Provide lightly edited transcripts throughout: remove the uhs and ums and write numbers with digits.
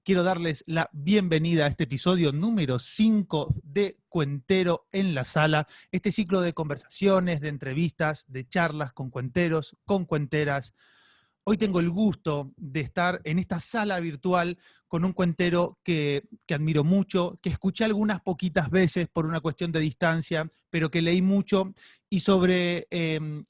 quiero darles la bienvenida a este episodio número 5 de Cuentero en la Sala, este ciclo de conversaciones, de entrevistas, de charlas con cuenteros, con cuenteras. Hoy tengo el gusto de estar en esta sala virtual con un cuentero que admiro mucho, que escuché algunas poquitas veces por una cuestión de distancia, pero que leí mucho y sobre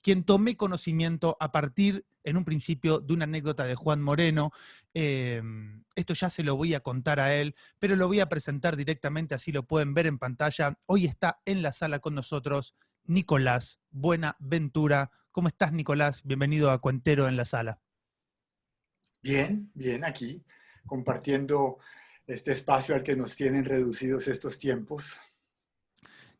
quien tomé conocimiento a partir, en un principio, de una anécdota de Juan Moreno. Esto ya se lo voy a contar a él, pero lo voy a presentar directamente, así lo pueden ver en pantalla. Hoy está en la sala con nosotros Nicolás Buenaventura. ¿Cómo estás, Nicolás? Bienvenido a Cuentero en la Sala. Bien, bien, aquí, compartiendo este espacio al que nos tienen reducidos estos tiempos.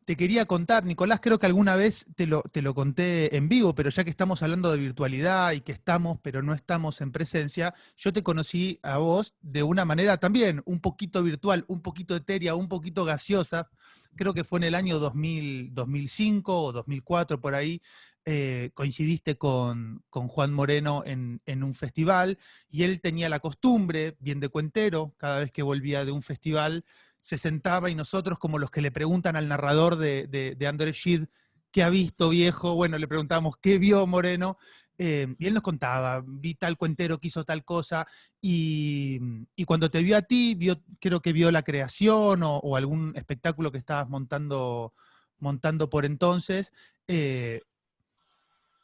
Te quería contar, Nicolás, creo que alguna vez te lo conté en vivo, pero ya que estamos hablando de virtualidad y que estamos, pero no estamos en presencia, yo te conocí a vos de una manera también un poquito virtual, un poquito etérea, un poquito gaseosa. Creo que fue en el año 2005 o 2004, por ahí. Coincidiste con Juan Moreno en un festival y él tenía la costumbre, bien de cuentero, cada vez que volvía de un festival, se sentaba y nosotros, como los que le preguntan al narrador de André Gide, ¿qué ha visto, viejo? Bueno, le preguntábamos, ¿qué vio Moreno? Y él nos contaba, vi tal cuentero que hizo tal cosa, y cuando te vio a ti, creo que vio la creación o algún espectáculo que estabas montando por entonces.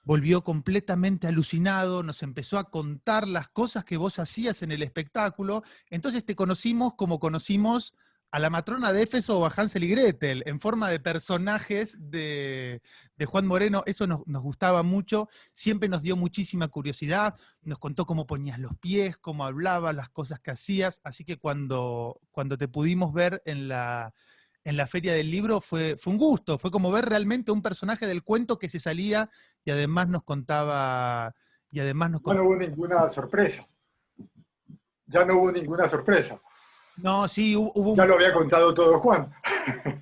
Volvió completamente alucinado, nos empezó a contar las cosas que vos hacías en el espectáculo. Entonces te conocimos como conocimos a la matrona de Éfeso o a Hansel y Gretel, en forma de personajes de Juan Moreno. Eso nos gustaba mucho, siempre nos dio muchísima curiosidad, nos contó cómo ponías los pies, cómo hablabas, las cosas que hacías. Así que cuando te pudimos ver en la Feria del Libro fue un gusto, fue como ver realmente un personaje del cuento que se salía y además nos contaba. Y además nos Ya no contaba. hubo ninguna sorpresa, ya no hubo ninguna sorpresa. No, sí, hubo Ya un. lo había contado todo Juan, con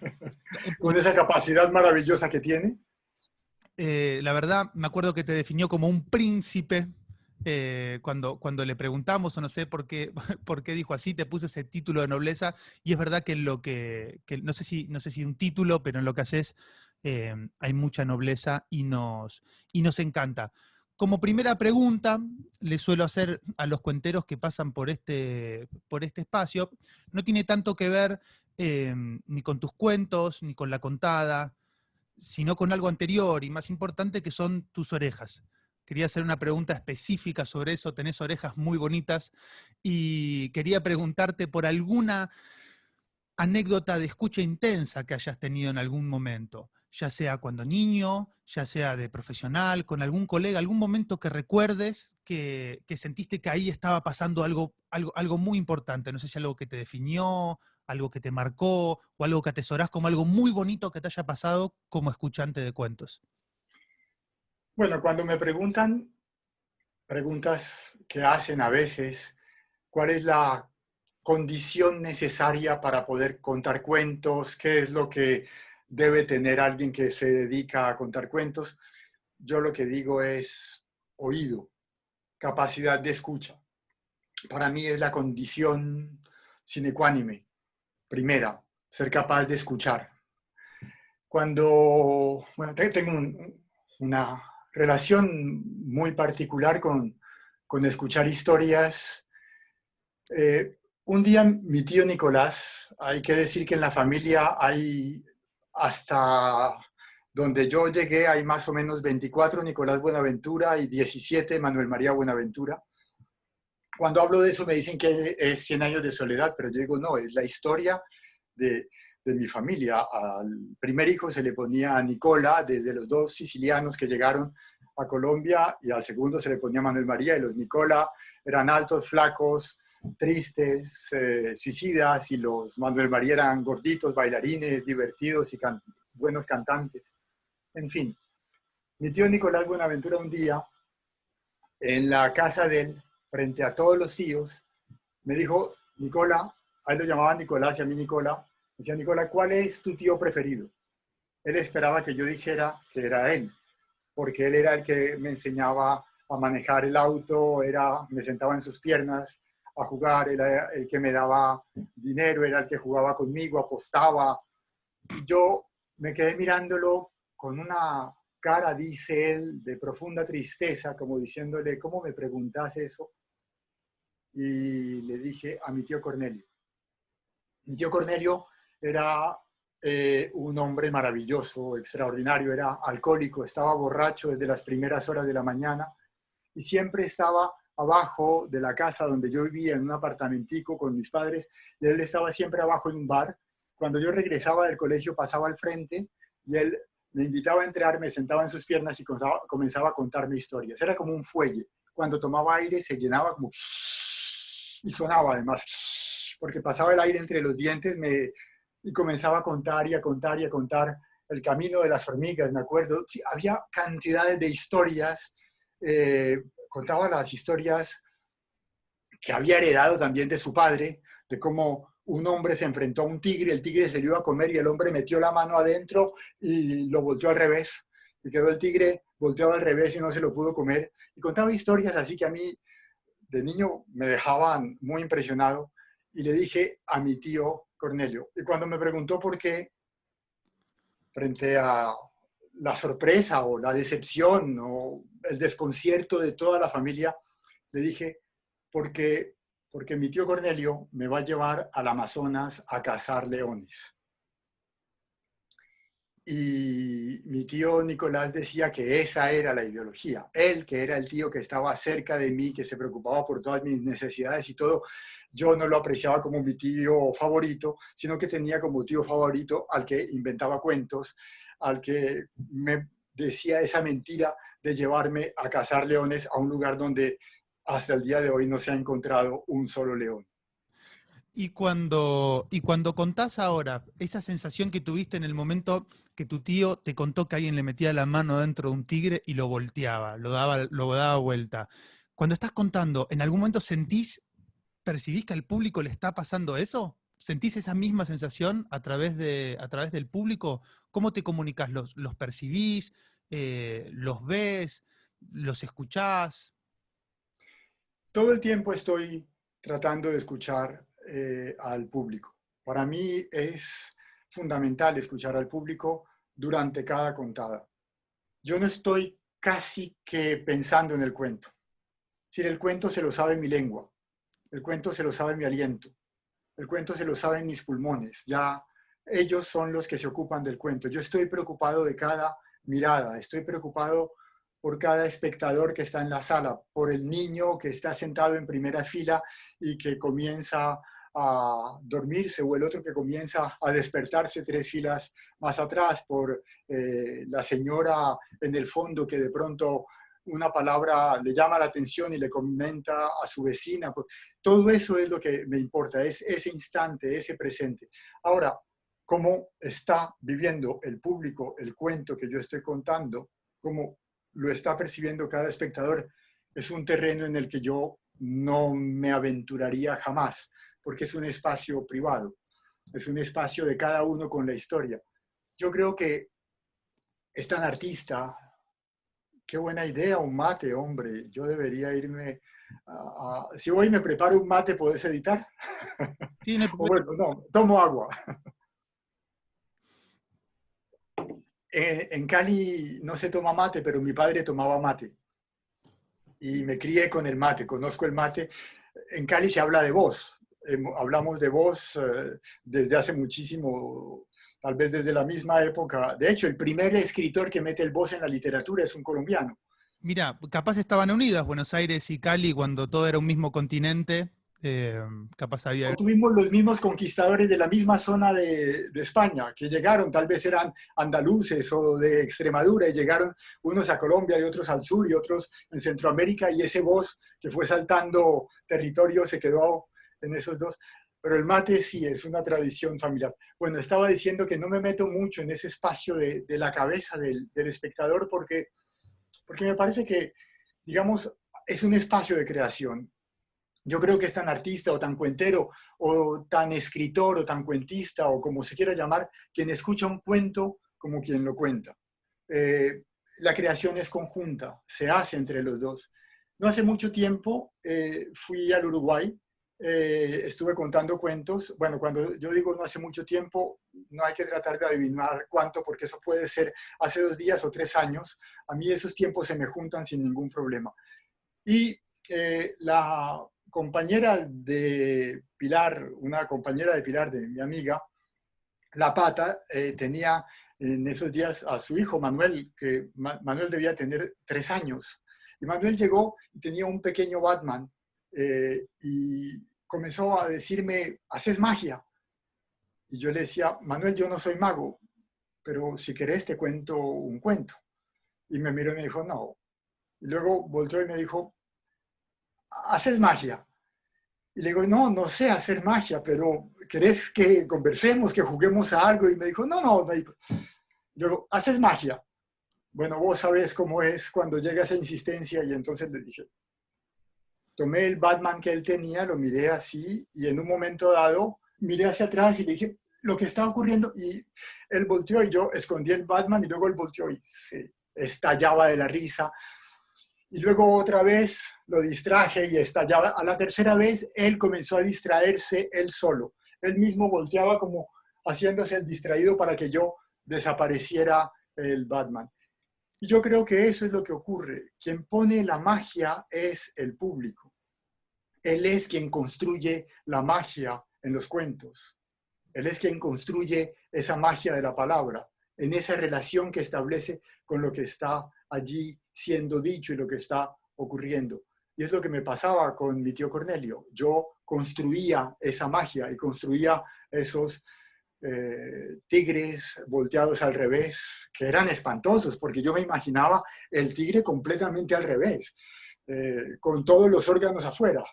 Primero, esa capacidad maravillosa que tiene. la verdad, me acuerdo que te definió como un príncipe. Cuando le preguntamos, o no sé por qué, por qué dijo así, te puso ese título de nobleza, y es verdad que en lo que no sé si un título, pero en lo que haces hay mucha nobleza y nos encanta. Como primera pregunta, le suelo hacer a los cuenteros que pasan por este espacio, no tiene tanto que ver ni con tus cuentos, ni con la contada, sino con algo anterior y más importante, que son tus orejas. Quería hacer una pregunta específica sobre eso. Tenés orejas muy bonitas y quería preguntarte por alguna anécdota de escucha intensa que hayas tenido en algún momento, ya sea cuando niño, ya sea de profesional, con algún colega, algún momento que recuerdes que sentiste que ahí estaba pasando algo muy importante. No sé si algo que te definió, algo que te marcó o algo que atesorás como algo muy bonito que te haya pasado como escuchante de cuentos. Bueno, cuando me preguntan preguntas que hacen a veces, ¿cuál es la condición necesaria para poder contar cuentos? ¿Qué es lo que debe tener alguien que se dedica a contar cuentos? Yo lo que digo es oído, capacidad de escucha. Para mí es la condición sine qua non, primera, ser capaz de escuchar. Bueno, tengo una relación muy particular con escuchar historias. Un día mi tío Nicolás, hay que decir que en la familia hay, hasta donde yo llegué, hay más o menos 24 Nicolás Buenaventura y 17 Manuel María Buenaventura. Cuando hablo de eso me dicen que es 100 años de soledad, pero yo digo, no, es la historia de mi familia. Al primer hijo se le ponía Nicola, desde los dos sicilianos que llegaron a Colombia, y al segundo se le ponía Manuel María, y los Nicola eran altos, flacos, tristes, suicidas, y los Manuel María eran gorditos, bailarines, divertidos y buenos cantantes. En fin, mi tío Nicolás Buenaventura un día, en la casa de él, frente a todos los tíos, me dijo, Nicola, a él lo llamaban Nicolás y a mí Nicola, me decía, Nicola, ¿cuál es tu tío preferido? Él esperaba que yo dijera que era él, porque él era el que me enseñaba a manejar el auto, me sentaba en sus piernas, a jugar, era el que me daba dinero, era el que jugaba conmigo, apostaba. Y yo me quedé mirándolo con una cara, dice él, de profunda tristeza, como diciéndole, ¿cómo me preguntas eso? Y le dije a mi tío Cornelio. Mi tío Cornelio era un hombre maravilloso, extraordinario, era alcohólico, estaba borracho desde las primeras horas de la mañana y siempre estaba abajo de la casa donde yo vivía, en un apartamentico con mis padres, y él estaba siempre abajo en un bar. Cuando yo regresaba del colegio pasaba al frente y él me invitaba a entrar, me sentaba en sus piernas y comenzaba a contarme historias. Era como un fuelle. Cuando tomaba aire se llenaba como y sonaba además, porque pasaba el aire entre los dientes y comenzaba a contar y a contar y a contar el camino de las hormigas, me acuerdo. Sí, había cantidades de historias, contaba las historias que había heredado también de su padre, de cómo un hombre se enfrentó a un tigre, el tigre se lo iba a comer y el hombre metió la mano adentro y lo volteó al revés. Y quedó el tigre volteado al revés y no se lo pudo comer. Y contaba historias así que a mí de niño me dejaban muy impresionado y le dije a mi tío Cornelio. Y cuando me preguntó por qué, frente a la sorpresa o la decepción o el desconcierto de toda la familia, le dije, porque, porque mi tío Cornelio me va a llevar al Amazonas a cazar leones. Y mi tío Nicolás decía que esa era la ideología. Él, que era el tío que estaba cerca de mí, que se preocupaba por todas mis necesidades y todo, yo no lo apreciaba como mi tío favorito, sino que tenía como tío favorito al que inventaba cuentos, al que me decía esa mentira de llevarme a cazar leones a un lugar donde hasta el día de hoy no se ha encontrado un solo león. Y cuando contás ahora, esa sensación que tuviste en el momento que tu tío te contó que alguien le metía la mano dentro de un tigre y lo volteaba, lo daba vuelta. Cuando estás contando, ¿en algún momento percibís que al público le está pasando eso? ¿Sentís esa misma sensación a través del público? ¿Cómo te comunicas? ¿Los percibís? ¿Los ves? ¿Los escuchás? Todo el tiempo estoy tratando de escuchar al público. Para mí es fundamental escuchar al público durante cada contada. Yo no estoy casi que pensando en el cuento. Si el cuento se lo sabe mi lengua, el cuento se lo sabe mi aliento, el cuento se lo saben mis pulmones. Ya ellos son los que se ocupan del cuento. Yo estoy preocupado de cada mirada, estoy preocupado por cada espectador que está en la sala, por el niño que está sentado en primera fila y que comienza a dormirse, o el otro que comienza a despertarse tres filas más atrás, por la señora en el fondo que de pronto una palabra le llama la atención y le comenta a su vecina. Todo eso es lo que me importa, es ese instante, ese presente. Ahora, cómo está viviendo el público el cuento que yo estoy contando, cómo lo está percibiendo cada espectador, es un terreno en el que yo no me aventuraría jamás, porque es un espacio privado, es un espacio de cada uno con la historia. Yo creo que es tan artista. Qué buena idea, un mate, hombre. Yo debería irme si voy y me preparo un mate, ¿puedes editar? Sí, no hay O problema. bueno, no, tomo agua. En Cali no se toma mate, pero mi padre tomaba mate. Y me crié con el mate, conozco el mate. En Cali se habla de voz. Hablamos de voz desde hace muchísimo, tal vez desde la misma época. De hecho, el primer escritor que mete el voz en la literatura es un colombiano. Mira, capaz estaban unidas Buenos Aires y Cali cuando todo era un mismo continente. eh, Capaz había. Tuvimos los mismos conquistadores de la misma zona de España, que llegaron, tal vez eran andaluces o de Extremadura, y llegaron unos a Colombia y otros al sur y otros en Centroamérica, y ese voz que fue saltando territorio se quedó en esos dos. Pero el mate sí es una tradición familiar. Bueno, estaba diciendo que no me meto mucho en ese espacio de la cabeza del espectador porque me parece que, digamos, es un espacio de creación. Yo creo que es tan artista o tan cuentero o tan escritor o tan cuentista o como se quiera llamar, quien escucha un cuento como quien lo cuenta. La creación es conjunta, se hace entre los dos. No hace mucho tiempo fui al Uruguay estuve contando cuentos. Bueno, cuando yo digo no hace mucho tiempo, no hay que tratar de adivinar cuánto, porque eso puede ser hace 2 días o 3 años. A mí esos tiempos se me juntan sin ningún problema. Y la compañera de Pilar, una compañera de Pilar, de mi amiga, La Pata, tenía en esos días a su hijo Manuel, que Manuel debía tener 3 años. Y Manuel llegó y tenía un pequeño Batman y comenzó a decirme, ¿haces magia? Y yo le decía, Manuel, yo no soy mago, pero si querés te cuento un cuento. Y me miró y me dijo, no. Y luego volteó y me dijo, ¿haces magia? Y le digo, no, no sé hacer magia, pero ¿querés que conversemos, que juguemos a algo? Y me dijo, no, no. Luego, ¿haces magia? Bueno, vos sabés cómo es cuando llega esa insistencia. Y entonces le dije, tomé el Batman que él tenía, lo miré así y en un momento dado miré hacia atrás y le dije, lo que está ocurriendo. Y él volteó y yo escondí el Batman y luego él volteó y se estallaba de la risa. Y luego otra vez lo distraje y estallaba. A la tercera vez él comenzó a distraerse él solo. Él mismo volteaba como haciéndose el distraído para que yo desapareciera el Batman. Y yo creo que eso es lo que ocurre. Quien pone la magia es el público. Él es quien construye la magia en los cuentos. Él es quien construye esa magia de la palabra, en esa relación que establece con lo que está allí siendo dicho y lo que está ocurriendo. Y es lo que me pasaba con mi tío Cornelio. Yo construía esa magia y construía esos tigres volteados al revés, que eran espantosos, porque yo me imaginaba el tigre completamente al revés, con todos los órganos afuera.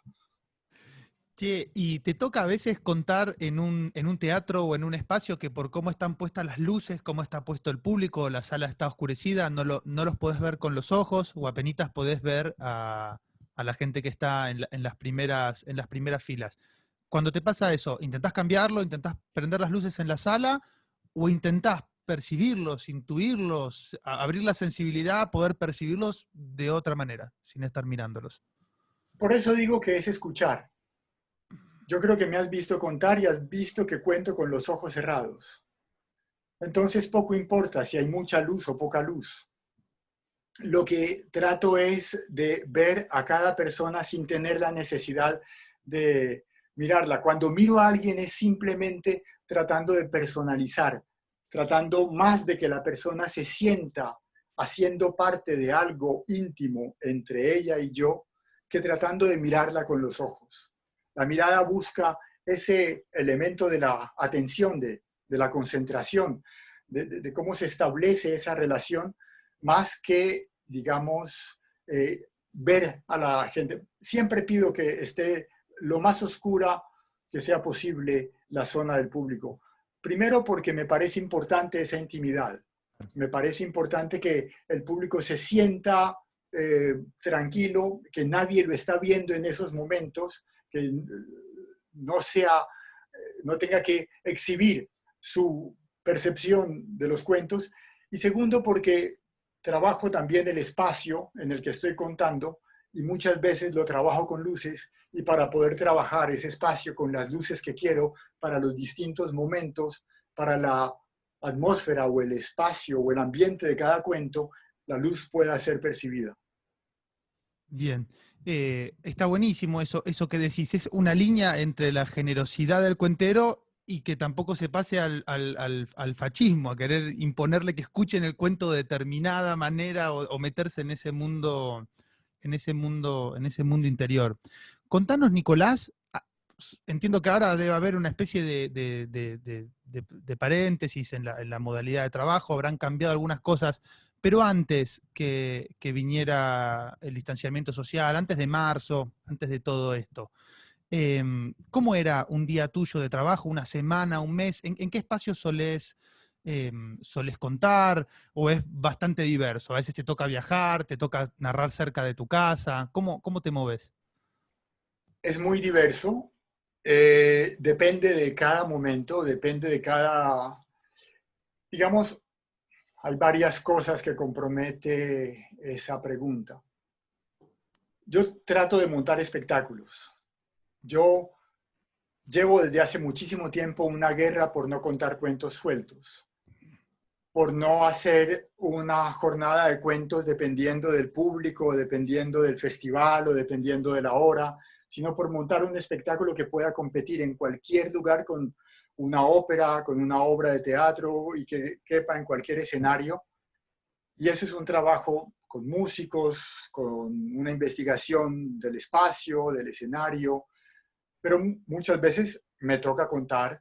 Che, y te toca a veces contar en un teatro o en un espacio que por cómo están puestas las luces, cómo está puesto el público, la sala está oscurecida, no los podés ver con los ojos o apenitas podés ver a la gente que está en las primeras filas. Cuando te pasa eso, ¿intentás cambiarlo? ¿Intentás prender las luces en la sala? ¿O intentás percibirlos, intuirlos, abrir la sensibilidad, poder percibirlos de otra manera, sin estar mirándolos? Por eso digo que es escuchar. Yo creo que me has visto contar y has visto que cuento con los ojos cerrados. Entonces poco importa si hay mucha luz o poca luz. Lo que trato es de ver a cada persona sin tener la necesidad de mirarla. Cuando miro a alguien es simplemente tratando de personalizar, tratando más de que la persona se sienta haciendo parte de algo íntimo entre ella y yo, que tratando de mirarla con los ojos. La mirada busca ese elemento de la atención, de la concentración, de cómo se establece esa relación, más que, digamos, ver a la gente. Siempre pido que esté lo más oscura que sea posible la zona del público. Primero porque me parece importante esa intimidad. Me parece importante que el público se sienta tranquilo, que nadie lo está viendo en esos momentos, que no sea, no tenga que exhibir su percepción de los cuentos. Y segundo, porque trabajo también el espacio en el que estoy contando y muchas veces lo trabajo con luces y para poder trabajar ese espacio con las luces que quiero para los distintos momentos, para la atmósfera o el espacio o el ambiente de cada cuento, la luz pueda ser percibida. Bien, está buenísimo eso que decís. Es una línea entre la generosidad del cuentero y que tampoco se pase al fascismo, a querer imponerle que escuchen el cuento de determinada manera o meterse en ese mundo interior. Contanos, Nicolás, entiendo que ahora debe haber una especie de paréntesis en la modalidad de trabajo, habrán cambiado algunas cosas, pero antes que viniera el distanciamiento social, antes de marzo, antes de todo esto, ¿cómo era un día tuyo de trabajo, una semana, un mes? En qué espacio solés contar? ¿O es bastante diverso? A veces te toca viajar, te toca narrar cerca de tu casa. ¿Cómo te moves? Es muy diverso, depende de cada momento, depende de cada, digamos, hay varias cosas que compromete esa pregunta. Yo trato de montar espectáculos Yo llevo desde hace muchísimo tiempo una guerra por no contar cuentos sueltos, por no hacer una jornada de cuentos dependiendo del público, dependiendo del festival o dependiendo de la hora, sino por montar un espectáculo que pueda competir en cualquier lugar con una ópera, con una obra de teatro y que quepa en cualquier escenario. Y eso es un trabajo con músicos, con una investigación del espacio, del escenario, pero muchas veces me toca contar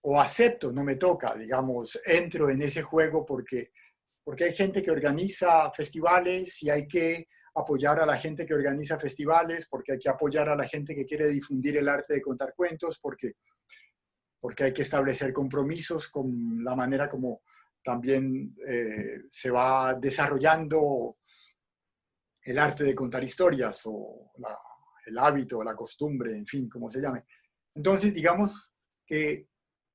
o acepto, no me toca, digamos, entro en ese juego porque hay gente que organiza festivales y hay que apoyar a la gente que organiza festivales, porque hay que apoyar a la gente que quiere difundir el arte de contar cuentos, porque hay que establecer compromisos con la manera como también se va desarrollando el arte de contar historias o el hábito, la costumbre, en fin, como se llame. Entonces, digamos que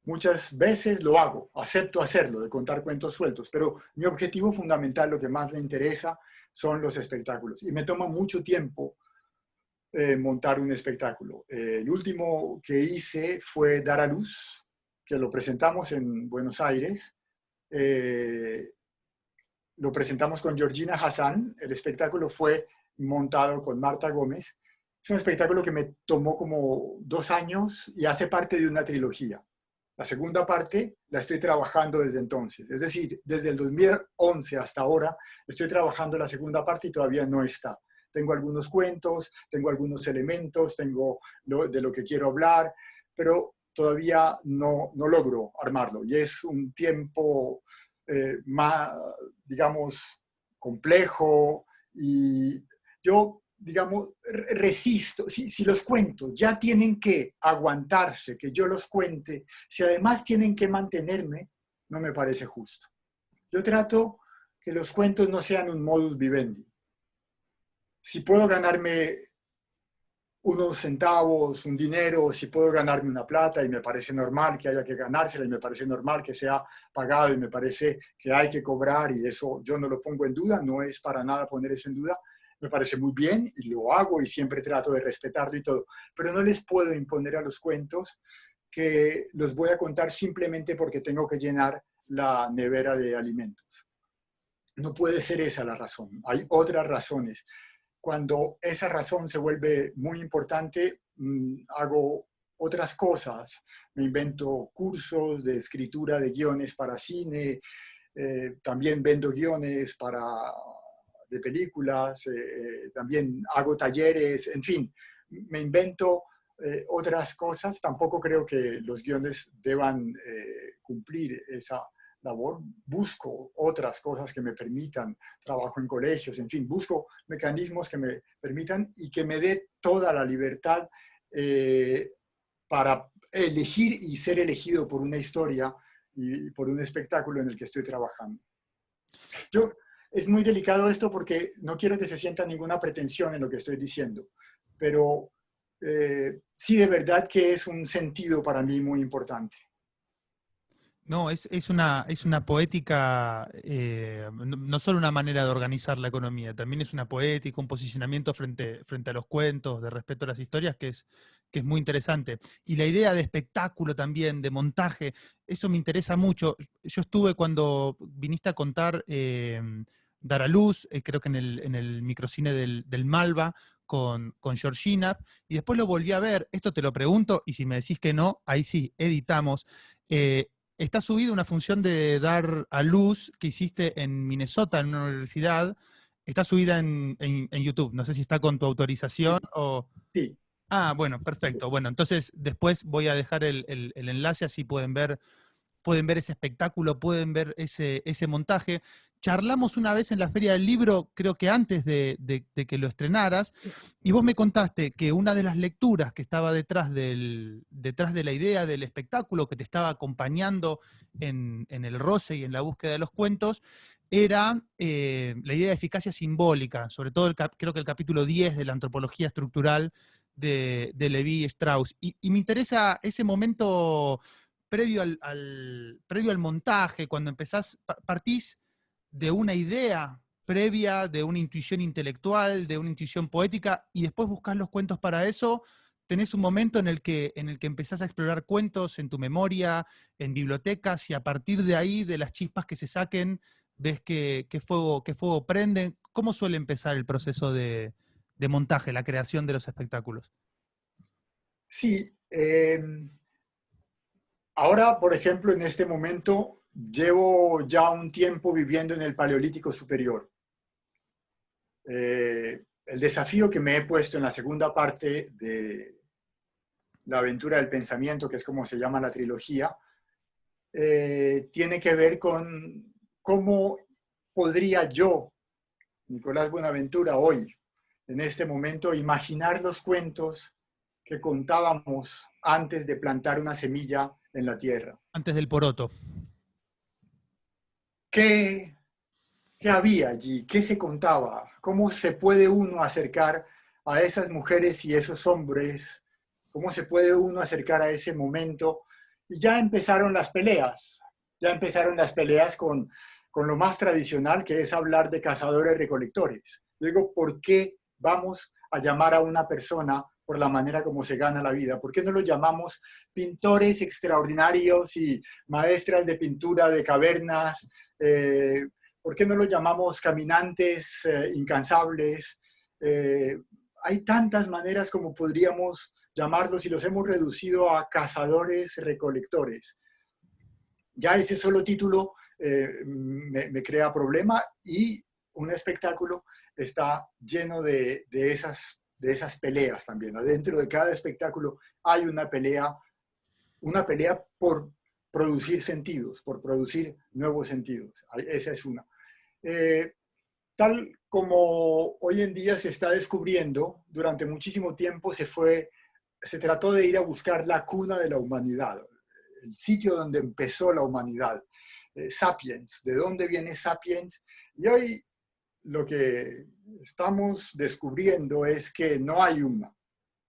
muchas veces lo hago, acepto hacerlo, de contar cuentos sueltos, pero mi objetivo fundamental, lo que más me interesa, son los espectáculos. Y me toma mucho tiempo montar un espectáculo. El último que hice fue Dar a Luz, que lo presentamos en Buenos Aires. Lo presentamos con Georgina Hassan. El espectáculo fue montado con Marta Gómez. Es un espectáculo que me tomó como 2 años y hace parte de una trilogía. La segunda parte la estoy trabajando desde entonces. Es decir, desde el 2011 hasta ahora estoy trabajando la segunda parte y todavía no está. Tengo algunos cuentos, tengo algunos elementos, tengo de lo que quiero hablar, pero todavía no logro armarlo. Y es un tiempo más, digamos, complejo y yo, digamos, resisto. Si los cuentos ya tienen que aguantarse, que yo los cuente, si además tienen que mantenerme, no me parece justo. Yo trato que los cuentos no sean un modus vivendi. Si puedo ganarme unos centavos, un dinero, si puedo ganarme una plata y me parece normal que haya que ganársela y me parece normal que sea pagado y me parece que hay que cobrar y eso yo no lo pongo en duda, no es para nada poner eso en duda, me parece muy bien y lo hago y siempre trato de respetarlo y todo, pero no les puedo imponer a los cuentos que los voy a contar simplemente porque tengo que llenar la nevera de alimentos. No puede ser esa la razón, hay otras razones. Cuando esa razón se vuelve muy importante, hago otras cosas. Me invento cursos de escritura de guiones para cine, también vendo guiones de películas, también hago talleres, en fin, me invento otras cosas. Tampoco creo que los guiones deban cumplir esa labor, busco otras cosas que me permitan, trabajo en colegios, en fin, busco mecanismos que me permitan y que me dé toda la libertad para elegir y ser elegido por una historia y por un espectáculo en el que estoy trabajando. Yo, es muy delicado esto porque no quiero que se sienta ninguna pretensión en lo que estoy diciendo, pero sí de verdad que es un sentido para mí muy importante. No, es una poética, no solo una manera de organizar la economía, también es una poética, un posicionamiento frente a los cuentos, de respeto a las historias, que es muy interesante. Y la idea de espectáculo también, de montaje, eso me interesa mucho. Yo estuve cuando viniste a contar Dar a Luz, creo que en el microcine del Malva, con Georgina, y después lo volví a ver. Esto te lo pregunto, y si me decís que no, ahí sí, editamos. Está subida una función de Dar a Luz que hiciste en Minnesota, en una universidad. Está subida en YouTube. No sé si está con tu autorización Sí, o... sí. Ah, bueno, perfecto. Bueno, entonces después voy a dejar el enlace, así pueden ver ese espectáculo, pueden ver ese montaje. Charlamos una vez en la Feria del Libro, creo que antes de que lo estrenaras, y vos me contaste que una de las lecturas que estaba detrás de la idea del espectáculo, que te estaba acompañando en el roce y en la búsqueda de los cuentos, era la idea de eficacia simbólica, sobre todo creo que el capítulo 10 de la antropología estructural de Levi Strauss. Y me interesa ese momento previo al montaje, cuando partís de una idea previa de una intuición intelectual, de una intuición poética, y después buscas los cuentos para eso, tenés un momento en el que empezás a explorar cuentos en tu memoria, en bibliotecas, y a partir de ahí, de las chispas que se saquen, ves qué fuego prenden. ¿Cómo suele empezar el proceso de montaje, la creación de los espectáculos? Sí, ahora, por ejemplo, en este momento, llevo ya un tiempo viviendo en el Paleolítico Superior. El desafío que me he puesto en la segunda parte de La aventura del pensamiento, que es como se llama la trilogía, tiene que ver con cómo podría yo, Nicolás Buenaventura, hoy, en este momento, imaginar los cuentos que contábamos antes de plantar una semilla en la tierra. Antes del poroto. ¿Qué, qué había allí? ¿Qué se contaba? ¿Cómo se puede uno acercar a esas mujeres y esos hombres? ¿Cómo se puede uno acercar a ese momento? Y ya empezaron las peleas. Ya empezaron las peleas con lo más tradicional, que es hablar de cazadores-recolectores. Luego, ¿por qué vamos a llamar a una persona por la manera como se gana la vida? ¿Por qué no lo llamamos pintores extraordinarios y maestras de pintura de cavernas? ¿Por qué no lo llamamos caminantes incansables? Hay tantas maneras como podríamos llamarlos y los hemos reducido a cazadores-recolectores. Ya ese solo título me crea problema, y un espectáculo está lleno de esas peleas también. Dentro de cada espectáculo hay una pelea por producir sentidos, por producir nuevos sentidos. Esa es una. Tal como hoy en día se está descubriendo, durante muchísimo tiempo se trató de ir a buscar la cuna de la humanidad, el sitio donde empezó la humanidad. Sapiens, ¿de dónde viene Sapiens? Y hoy lo que estamos descubriendo es que no hay una,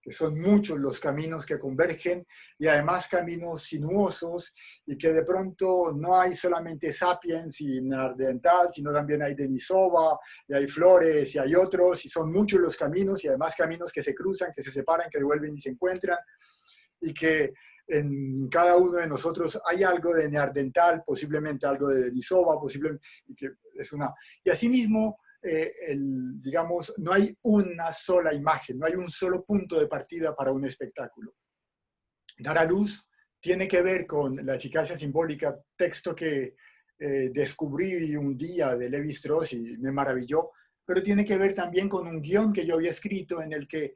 que son muchos los caminos que convergen, y además caminos sinuosos, y que de pronto no hay solamente Sapiens y Neandertal, sino también hay Denisova, y hay Flores, y hay otros, y son muchos los caminos, y además caminos que se cruzan, que se separan, que vuelven y se encuentran, y que en cada uno de nosotros hay algo de Neandertal, posiblemente algo de Denisova, posiblemente, y que es una... Y asimismo, digamos, no hay una sola imagen, no hay un solo punto de partida para un espectáculo. Dar a luz tiene que ver con la eficacia simbólica, texto que descubrí un día de Levi Strauss y me maravilló, pero tiene que ver también con un guión que yo había escrito en el que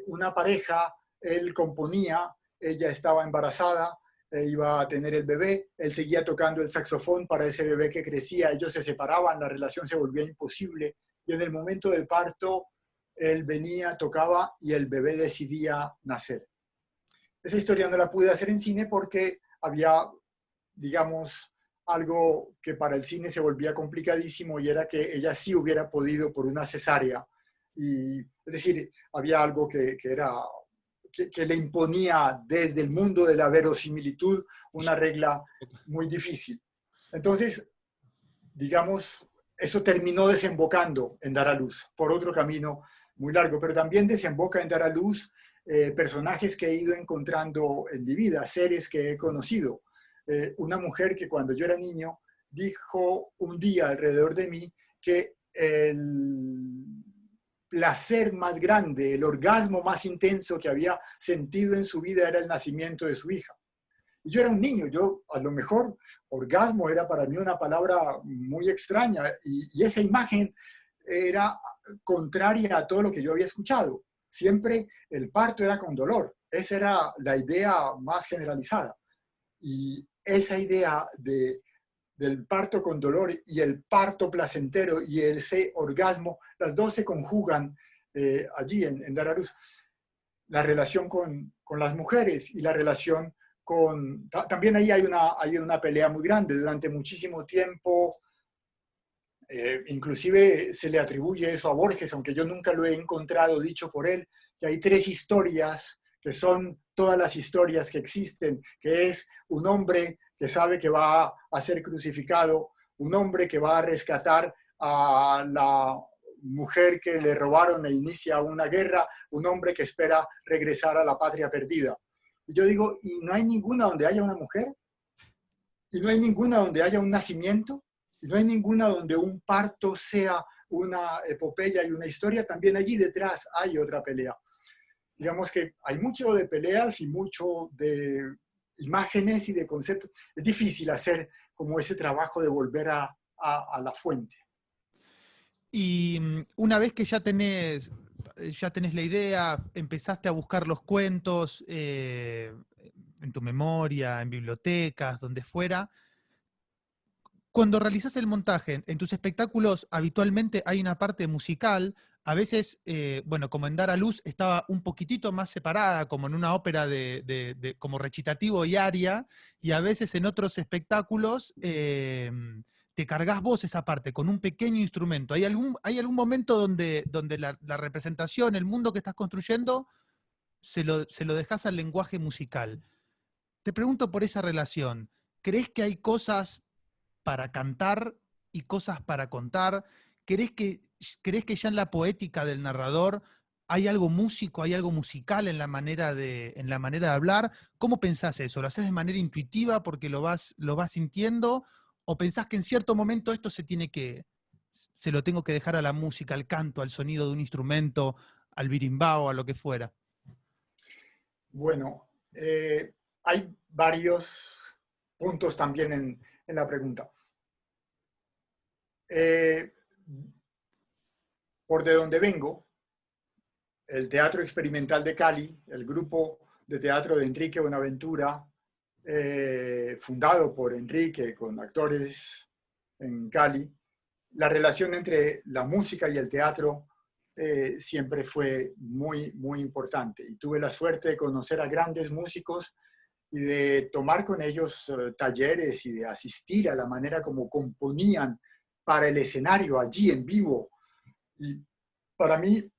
una pareja, él componía, ella estaba embarazada, iba a tener el bebé, él seguía tocando el saxofón para ese bebé que crecía, ellos se separaban, la relación se volvía imposible, y en el momento del parto, él venía, tocaba y el bebé decidía nacer. Esa historia no la pude hacer en cine porque había, digamos, algo que para el cine se volvía complicadísimo, y era que ella sí hubiera podido por una cesárea. Y, es decir, había algo que le imponía desde el mundo de la verosimilitud una regla muy difícil. Entonces, digamos, eso terminó desembocando en Dar a Luz, por otro camino muy largo, pero también desemboca en Dar a Luz personajes que he ido encontrando en mi vida, seres que he conocido. Una mujer que cuando yo era niño dijo un día alrededor de mí que el placer más grande, el orgasmo más intenso que había sentido en su vida era el nacimiento de su hija. Y yo era un niño, yo a lo mejor orgasmo era para mí una palabra muy extraña, y esa imagen era contraria a todo lo que yo había escuchado. Siempre el parto era con dolor, esa era la idea más generalizada. Y esa idea del parto con dolor y el parto placentero y ese orgasmo, las dos se conjugan allí en Dar a Luz. La relación con las mujeres y la relación con... También ahí hay una pelea muy grande. Durante muchísimo tiempo, inclusive se le atribuye eso a Borges, aunque yo nunca lo he encontrado dicho por él, que hay tres historias que son todas las historias que existen, que es un hombre que sabe que va a ser crucificado, un hombre que va a rescatar a la mujer que le robaron e inicia una guerra, un hombre que espera regresar a la patria perdida. Y yo digo, ¿y no hay ninguna donde haya una mujer? ¿Y no hay ninguna donde haya un nacimiento? ¿Y no hay ninguna donde un parto sea una epopeya y una historia? También allí detrás hay otra pelea. Digamos que hay mucho de peleas y mucho de imágenes y de conceptos. Es difícil hacer como ese trabajo de volver a la fuente. Y una vez que ya tenés la idea, empezaste a buscar los cuentos en tu memoria, en bibliotecas, donde fuera. Cuando realizás el montaje, en tus espectáculos habitualmente hay una parte musical, a veces, bueno, como en Dar a Luz estaba un poquitito más separada, como en una ópera como recitativo y aria, y a veces en otros espectáculos te cargas vos esa parte con un pequeño instrumento. ¿Hay algún momento donde la representación, el mundo que estás construyendo, se lo dejás al lenguaje musical? Te pregunto por esa relación. ¿Crees que hay cosas para cantar y cosas para contar? ¿Crees que ya en la poética del narrador hay algo músico, hay algo musical en la manera de hablar? ¿Cómo pensás eso? ¿Lo haces de manera intuitiva porque lo vas sintiendo? ¿O pensás que en cierto momento esto se lo tengo que dejar a la música, al canto, al sonido de un instrumento, al birimbao, a lo que fuera? Bueno, hay varios puntos también en la pregunta. Por de donde vengo, el Teatro Experimental de Cali, el grupo de teatro de Enrique Buenaventura, fundado por Enrique con actores en Cali, la relación entre la música y el teatro siempre fue muy, muy importante. Y tuve la suerte de conocer a grandes músicos y de tomar con ellos talleres y de asistir a la manera como componían para el escenario allí en vivo. Y para mí,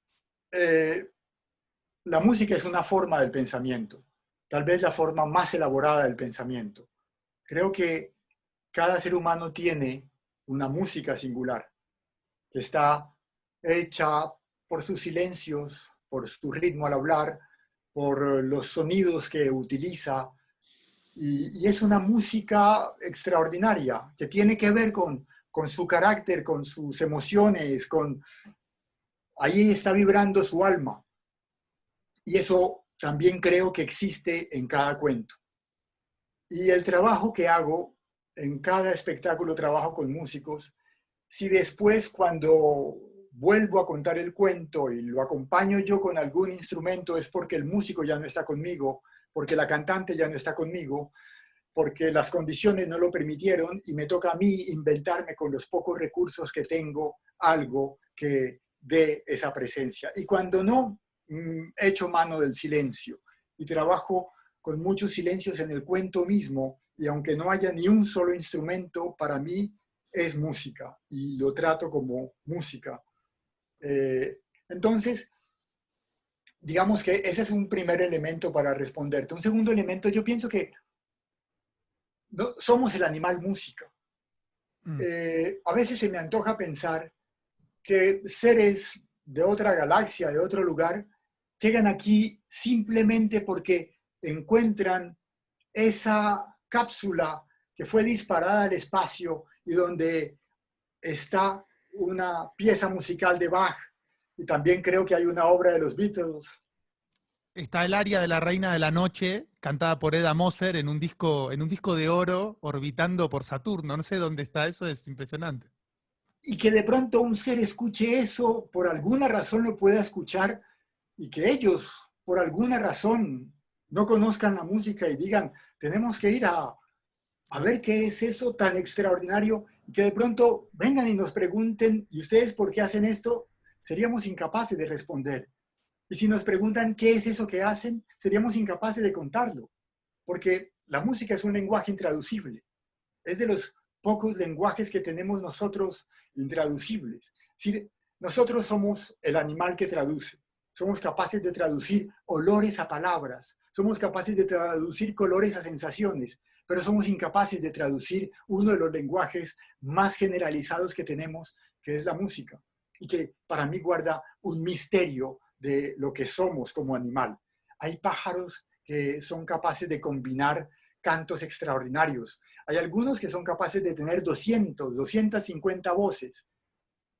la música es una forma del pensamiento, tal vez la forma más elaborada del pensamiento. Creo que cada ser humano tiene una música singular, que está hecha por sus silencios, por su ritmo al hablar, por los sonidos que utiliza. Y es una música extraordinaria, que tiene que ver con su carácter, con sus emociones, ahí está vibrando su alma. Y eso también creo que existe en cada cuento. Y el trabajo que hago, en cada espectáculo trabajo con músicos. Si después cuando vuelvo a contar el cuento y lo acompaño yo con algún instrumento, es porque el músico ya no está conmigo, porque la cantante ya no está conmigo, porque las condiciones no lo permitieron y me toca a mí inventarme con los pocos recursos que tengo algo que dé esa presencia. Y cuando no, echo mano del silencio y trabajo con muchos silencios en el cuento mismo, y aunque no haya ni un solo instrumento, para mí es música y lo trato como música. Entonces, digamos que ese es un primer elemento para responderte. Un segundo elemento, yo pienso que no, somos el animal música. A veces se me antoja pensar que seres de otra galaxia, de otro lugar, llegan aquí simplemente porque encuentran esa cápsula que fue disparada al espacio y donde está una pieza musical de Bach. Y también creo que hay una obra de los Beatles. Está el aria de la Reina de la Noche, cantada por Eda Moser en un disco de oro, orbitando por Saturno. No sé dónde está eso, es impresionante. Y que de pronto un ser escuche eso, por alguna razón lo pueda escuchar, y que ellos, por alguna razón, no conozcan la música y digan, tenemos que ir a ver qué es eso tan extraordinario, y que de pronto vengan y nos pregunten, ¿y ustedes por qué hacen esto? Seríamos incapaces de responder. Y si nos preguntan qué es eso que hacen, seríamos incapaces de contarlo, porque la música es un lenguaje intraducible. Es de los pocos lenguajes que tenemos nosotros intraducibles. Si nosotros somos el animal que traduce, somos capaces de traducir olores a palabras, somos capaces de traducir colores a sensaciones, pero somos incapaces de traducir uno de los lenguajes más generalizados que tenemos, que es la música, y que para mí guarda un misterio de lo que somos como animal. Hay pájaros que son capaces de combinar cantos extraordinarios. Hay algunos que son capaces de tener 250 voces,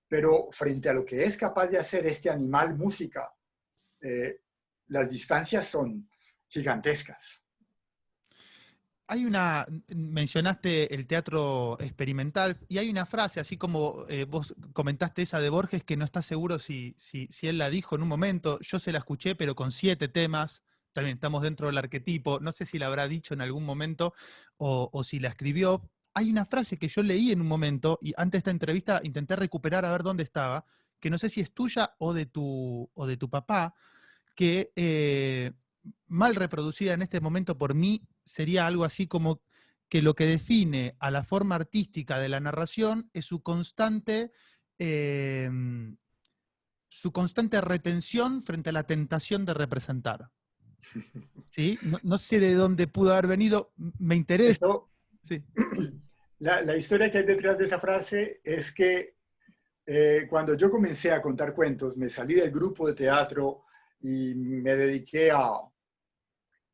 pero frente a lo que es capaz de hacer este animal música, las distancias son gigantescas. Mencionaste el teatro experimental y hay una frase, así como vos comentaste esa de Borges, que no estás seguro si él la dijo en un momento. Yo se la escuché, pero con 7 temas. También estamos dentro del arquetipo. No sé si la habrá dicho en algún momento o si la escribió. Hay una frase que yo leí en un momento y antes de esta entrevista intenté recuperar a ver dónde estaba, que no sé si es tuya o de tu papá, que mal reproducida en este momento por mí sería algo así como que lo que define a la forma artística de la narración es eh, su constante retención frente a la tentación de representar. ¿Sí? No, no sé de dónde pudo haber venido, me interesa. Esto, Sí. la historia que hay detrás de esa frase es que cuando yo comencé a contar cuentos, me salí del grupo de teatro y me dediqué a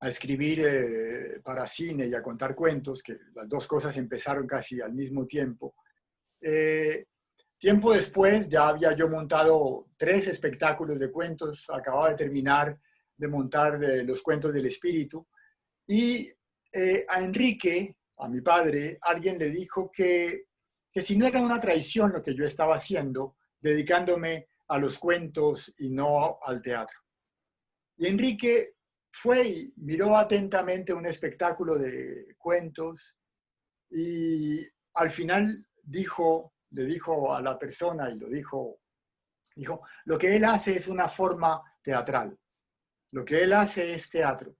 escribir para cine y a contar cuentos, que las dos cosas empezaron casi al mismo tiempo. Eh, Tiempo después ya había yo montado 3 espectáculos de cuentos, acababa de terminar de montar los cuentos del espíritu, y a Enrique, a mi padre, alguien le dijo que si no era una traición lo que yo estaba haciendo, dedicándome a los cuentos y no al teatro. Y Enrique fue y miró atentamente un espectáculo de cuentos y al final le dijo a la persona y dijo, lo que él hace es una forma teatral, lo que él hace es teatro,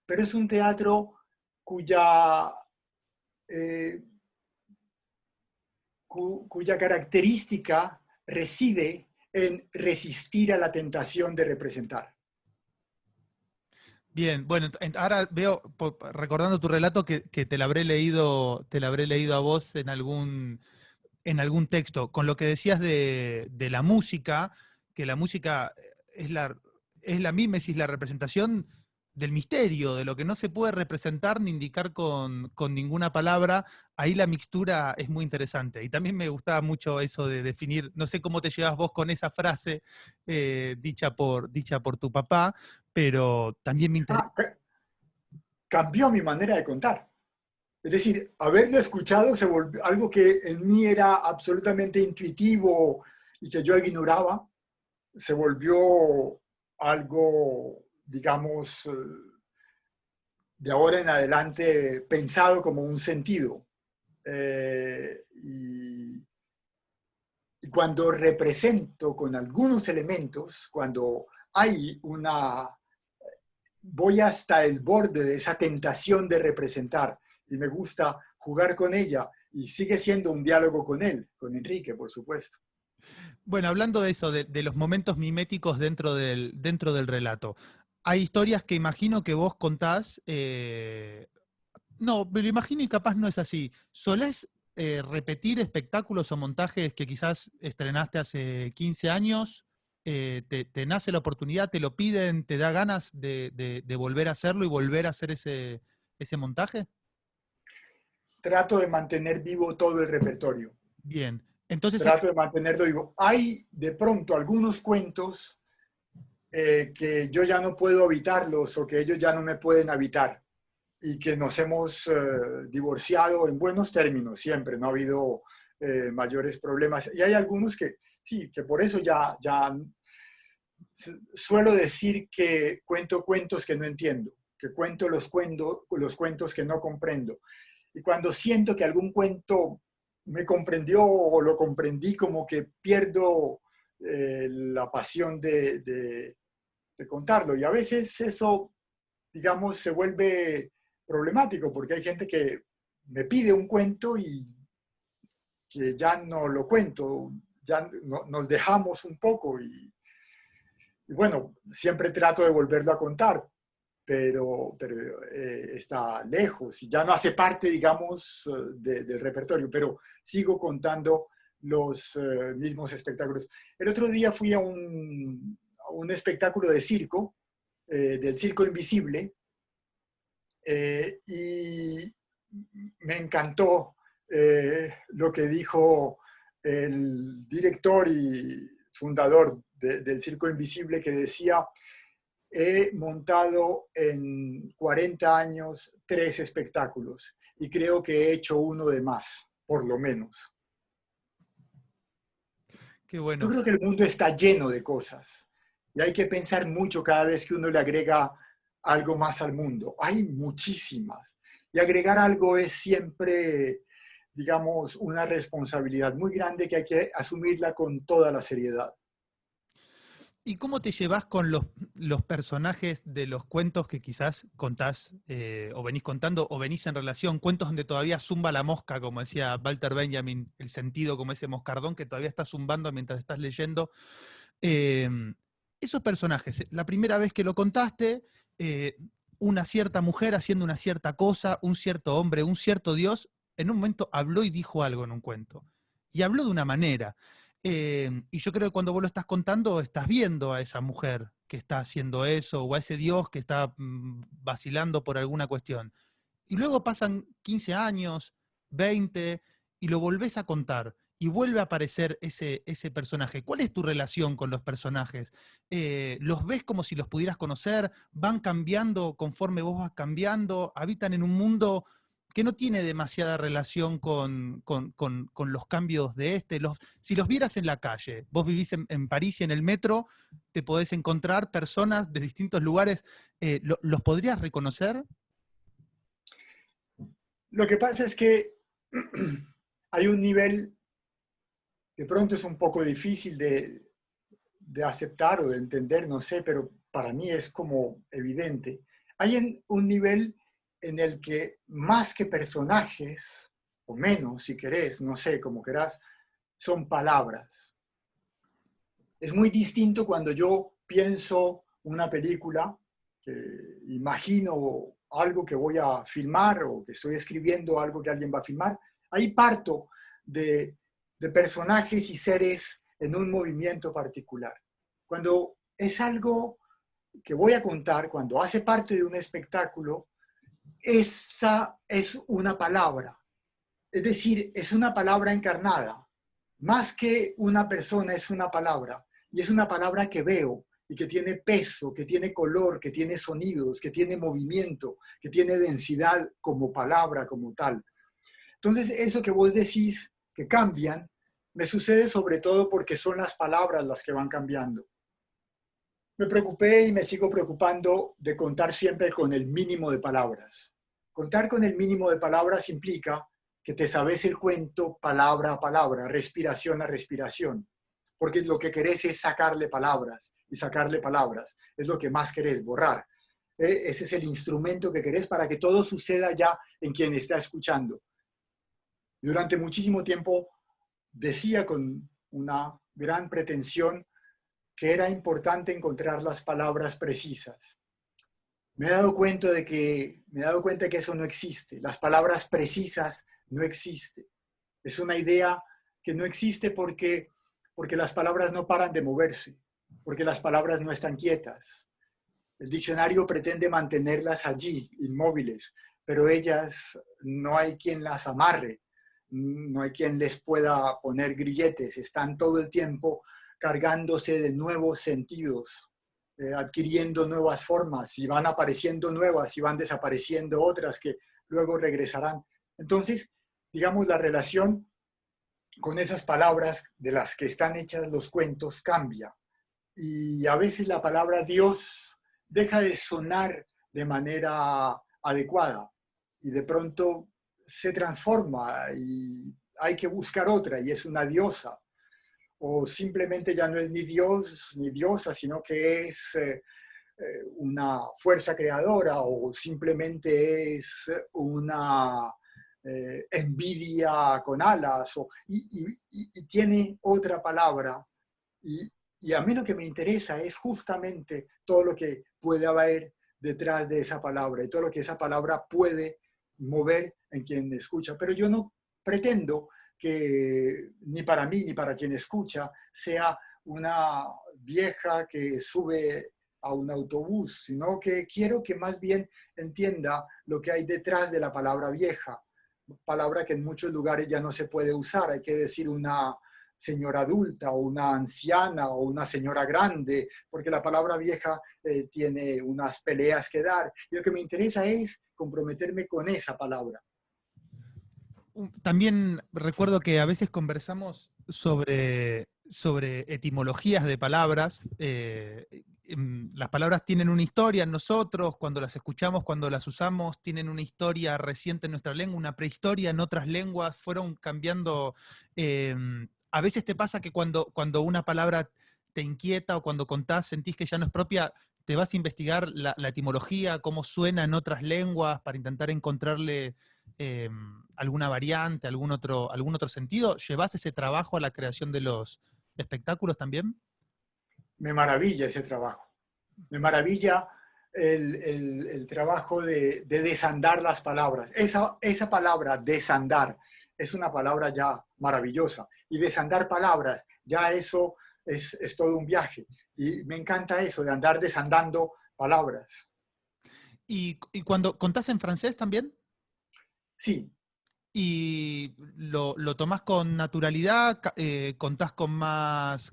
pero es un teatro cuya, eh, cuya característica reside en resistir a la tentación de representar. Bien, bueno, ahora veo, recordando tu relato, que te la habré leído a vos en algún texto, con lo que decías de la música, que la música es la mímesis, la representación del misterio, de lo que no se puede representar ni indicar con ninguna palabra. Ahí la mixtura es muy interesante. Y también me gustaba mucho eso de definir, no sé cómo te llevas vos con esa frase dicha por tu papá, pero también me interesa. Ah, cambió mi manera de contar. Es decir, haberlo escuchado se volvió algo que en mí era absolutamente intuitivo y que yo ignoraba, se volvió algo, digamos, de ahora en adelante pensado como un sentido. Y cuando represento con algunos elementos, cuando hay una, voy hasta el borde de esa tentación de representar y me gusta jugar con ella y sigue siendo un diálogo con él, con Enrique, por supuesto. Bueno, hablando de eso, de los momentos miméticos dentro del relato, hay historias que imagino que vos contás, no, me lo imagino y capaz no es así. ¿Solés repetir espectáculos o montajes que quizás estrenaste hace 15 años? ¿Te nace la oportunidad, te lo piden, te da ganas de volver a hacerlo y volver a hacer ese montaje? Trato de mantener vivo todo el repertorio. Bien, entonces Trato de mantenerlo vivo. Hay de pronto algunos cuentos que yo ya no puedo habitarlos o que ellos ya no me pueden habitar y que nos hemos divorciado en buenos términos siempre, no ha habido mayores problemas. Y hay algunos que sí, que por eso ya suelo decir que cuento cuentos que no entiendo, que cuento los cuentos que no comprendo. Y cuando siento que algún cuento me comprendió o lo comprendí, como que pierdo la pasión de contarlo. Y a veces eso, digamos, se vuelve problemático porque hay gente que me pide un cuento y que ya no lo cuento, ya no, nos dejamos un poco y bueno, siempre trato de volverlo a contar, pero está lejos y ya no hace parte, digamos, del repertorio, pero sigo contando los mismos espectáculos. El otro día fui a un espectáculo de circo, del Circo Invisible, y me encantó lo que dijo el director y fundador del Circo Invisible, que decía: he montado en 40 años 3 espectáculos y creo que he hecho uno de más, por lo menos. Qué Yo bueno. creo que el mundo está lleno de cosas y hay que pensar mucho cada vez que uno le agrega algo más al mundo. Hay muchísimas y agregar algo es siempre, digamos, una responsabilidad muy grande que hay que asumirla con toda la seriedad. ¿Y cómo te llevas con los personajes de los cuentos que quizás contás o venís contando o venís en relación? Cuentos donde todavía zumba la mosca, como decía Walter Benjamin, el sentido como ese moscardón que todavía está zumbando mientras estás leyendo. Eh, Esos personajes, la primera vez que lo contaste, eh, una cierta mujer haciendo una cierta cosa, un cierto hombre, un cierto Dios, en un momento habló y dijo algo en un cuento. Y habló de una manera. Y yo creo que cuando vos lo estás contando, estás viendo a esa mujer que está haciendo eso, o a ese Dios que está vacilando por alguna cuestión. Y luego pasan 15 años, 20, y lo volvés a contar, y vuelve a aparecer ese personaje. ¿Cuál es tu relación con los personajes? ¿Los ves como si los pudieras conocer? ¿Van cambiando conforme vos vas cambiando? ¿Habitan en un mundo que no tiene demasiada relación con los cambios de este? Si los vieras en la calle, vos vivís en París y en el metro, te podés encontrar personas de distintos lugares, ¿los podrías reconocer? Lo que pasa es que hay un nivel, de pronto es un poco difícil de aceptar o de entender, no sé, pero para mí es como evidente. Hay un nivel en el que más que personajes, o menos si querés, no sé, como querás, son palabras. Es muy distinto cuando yo pienso una película, que imagino algo que voy a filmar o que estoy escribiendo algo que alguien va a filmar. Ahí parto de personajes y seres en un movimiento particular. Cuando es algo que voy a contar, cuando hace parte de un espectáculo, esa es una palabra. Es decir, es una palabra encarnada. Más que una persona, es una palabra. Y es una palabra que veo y que tiene peso, que tiene color, que tiene sonidos, que tiene movimiento, que tiene densidad como palabra, como tal. Entonces, eso que vos decís que cambian, me sucede sobre todo porque son las palabras las que van cambiando. Me preocupé y me sigo preocupando de contar siempre con el mínimo de palabras. Contar con el mínimo de palabras implica que te sabes el cuento palabra a palabra, respiración a respiración, porque lo que querés es sacarle palabras y sacarle palabras, es lo que más querés, borrar. Ese es el instrumento que querés para que todo suceda ya en quien está escuchando. Durante muchísimo tiempo decía con una gran pretensión que era importante encontrar las palabras precisas. Me he dado cuenta de que eso no existe. Las palabras precisas no existen. Es una idea que no existe porque las palabras no paran de moverse, porque las palabras no están quietas. El diccionario pretende mantenerlas allí, inmóviles, pero ellas no hay quien las amarre, no hay quien les pueda poner grilletes, están todo el tiempo cargándose de nuevos sentidos, adquiriendo nuevas formas, y van apareciendo nuevas y van desapareciendo otras que luego regresarán. Entonces, digamos, la relación con esas palabras de las que están hechas los cuentos cambia. Y a veces la palabra Dios deja de sonar de manera adecuada y de pronto se transforma y hay que buscar otra y es una diosa. O simplemente ya no es ni Dios ni diosa, sino que es una fuerza creadora o simplemente es una envidia con alas y tiene otra palabra. Y, y a mí lo que me interesa es justamente todo lo que puede haber detrás de esa palabra y todo lo que esa palabra puede mover en quien escucha. Pero yo no pretendo que ni para mí ni para quien escucha sea una vieja que sube a un autobús, sino que quiero que más bien entienda lo que hay detrás de la palabra vieja, palabra que en muchos lugares ya no se puede usar, hay que decir una señora adulta o una anciana o una señora grande, porque la palabra vieja tiene unas peleas que dar. Y lo que me interesa es comprometerme con esa palabra. También recuerdo que a veces conversamos sobre etimologías de palabras. Las palabras tienen una historia en nosotros, cuando las escuchamos, cuando las usamos, tienen una historia reciente en nuestra lengua, una prehistoria en otras lenguas, fueron cambiando. A veces te pasa que cuando una palabra te inquieta o cuando contás, sentís que ya no es propia, te vas a investigar la etimología, cómo suena en otras lenguas, para intentar encontrarle eh, alguna variante, algún otro sentido. ¿Llevas ese trabajo a la creación de los espectáculos también? Me maravilla ese trabajo. Me maravilla el trabajo de desandar las palabras. Esa palabra, desandar, es una palabra ya maravillosa. Y desandar palabras, ya eso es todo un viaje. Y me encanta eso, de andar desandando palabras. ¿Y cuando contás en francés también? Sí, ¿Y lo tomás con naturalidad? ¿Contás con más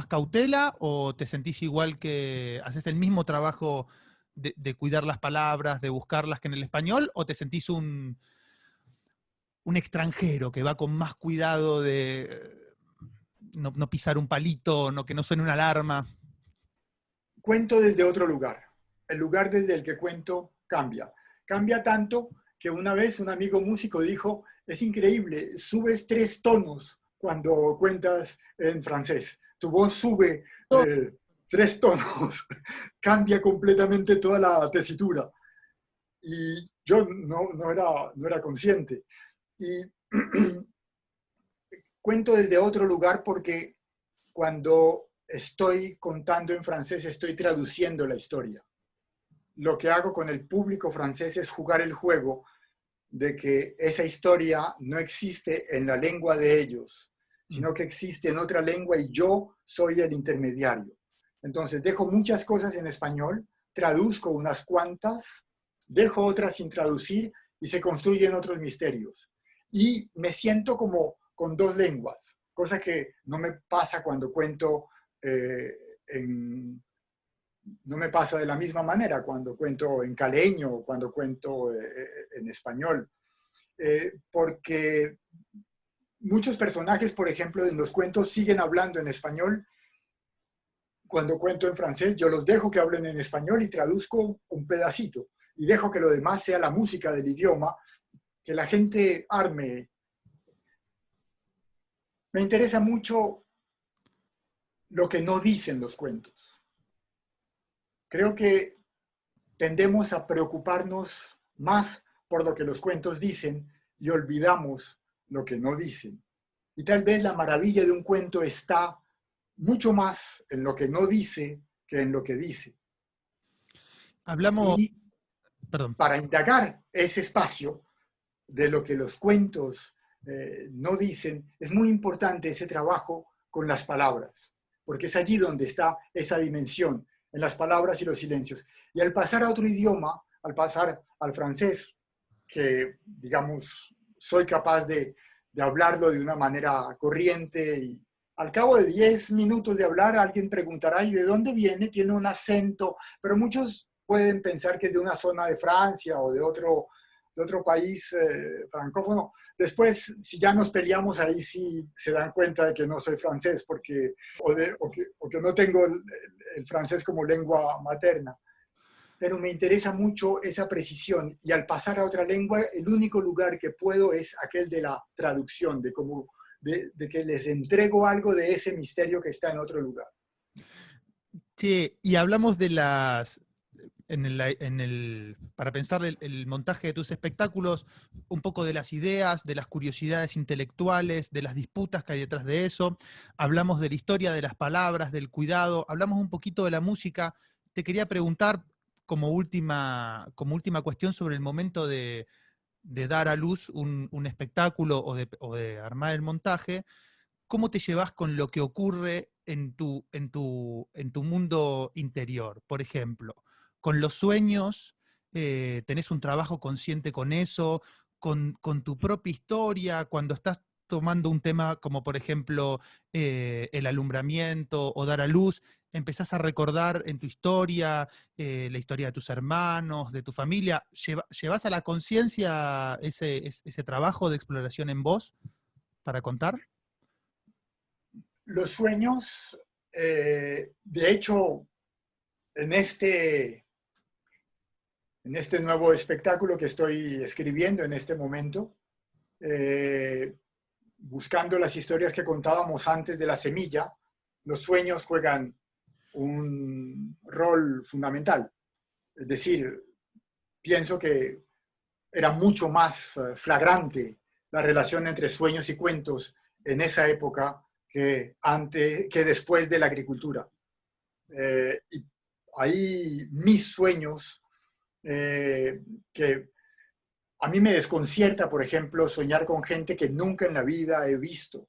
cautela? ¿O te sentís igual que haces el mismo trabajo de cuidar las palabras, de buscarlas que en el español? ¿O te sentís un extranjero que va con más cuidado de no pisar un palito, que no suene una alarma? cuento desde otro lugar. El lugar desde el que cuento cambia. Cambia tanto que una vez un amigo músico dijo, es increíble, subes 3 tonos cuando cuentas en francés. Tu voz sube 3 tonos, cambia completamente toda la tesitura. Y yo no era consciente. Y cuento desde otro lugar porque cuando estoy contando en francés estoy traduciendo la historia. Lo que hago con el público francés es jugar el juego de que esa historia no existe en la lengua de ellos, sino que existe en otra lengua y yo soy el intermediario. Entonces dejo muchas cosas en español, traduzco unas cuantas, dejo otras sin traducir y se construyen otros misterios. Y me siento como con 2 lenguas, cosa que no me pasa cuando cuento no me pasa de la misma manera cuando cuento en caleño o cuando cuento en español. Porque muchos personajes, por ejemplo, en los cuentos siguen hablando en español. Cuando cuento en francés, yo los dejo que hablen en español y traduzco un pedacito. Y dejo que lo demás sea la música del idioma, que la gente arme. Me interesa mucho lo que no dicen los cuentos. Creo que tendemos a preocuparnos más por lo que los cuentos dicen y olvidamos lo que no dicen. Y tal vez la maravilla de un cuento está mucho más en lo que no dice que en lo que dice. Hablamos, Y perdón. para indagar ese espacio de lo que los cuentos no dicen, es muy importante ese trabajo con las palabras, porque es allí donde está esa dimensión, en las palabras y los silencios. Y al pasar a otro idioma, al pasar al francés, que digamos soy capaz de hablarlo de una manera corriente y al cabo de 10 minutos de hablar alguien preguntará ¿y de dónde viene? Tiene un acento, pero muchos pueden pensar que es de una zona de Francia o de otro país francófono. Después, si ya nos peleamos, ahí sí se dan cuenta de que no soy francés porque, o que no tengo el francés como lengua materna. Pero me interesa mucho esa precisión y al pasar a otra lengua, el único lugar que puedo es aquel de la traducción, de que les entrego algo de ese misterio que está en otro lugar. Che, y hablamos de para pensar el montaje de tus espectáculos, un poco de las ideas, de las curiosidades intelectuales, de las disputas que hay detrás de eso. Hablamos de la historia de las palabras, del cuidado, hablamos un poquito de la música. Te quería preguntar como última cuestión sobre el momento de dar a luz un espectáculo o de armar el montaje, ¿cómo te llevas con lo que ocurre en tu mundo interior? Por ejemplo, con los sueños, tenés un trabajo consciente con eso, con tu propia historia, cuando estás tomando un tema como por ejemplo el alumbramiento o dar a luz, empezás a recordar en tu historia la historia de tus hermanos, de tu familia, ¿llevas a la conciencia ese trabajo de exploración en vos para contar? Los sueños, de hecho, en este nuevo espectáculo que estoy escribiendo en este momento, eh, buscando las historias que contábamos antes de la semilla, los sueños juegan un rol fundamental. Es decir, pienso que era mucho más flagrante la relación entre sueños y cuentos en esa época que después de la agricultura. Y ahí mis sueños, que a mí me desconcierta, por ejemplo, soñar con gente que nunca en la vida he visto.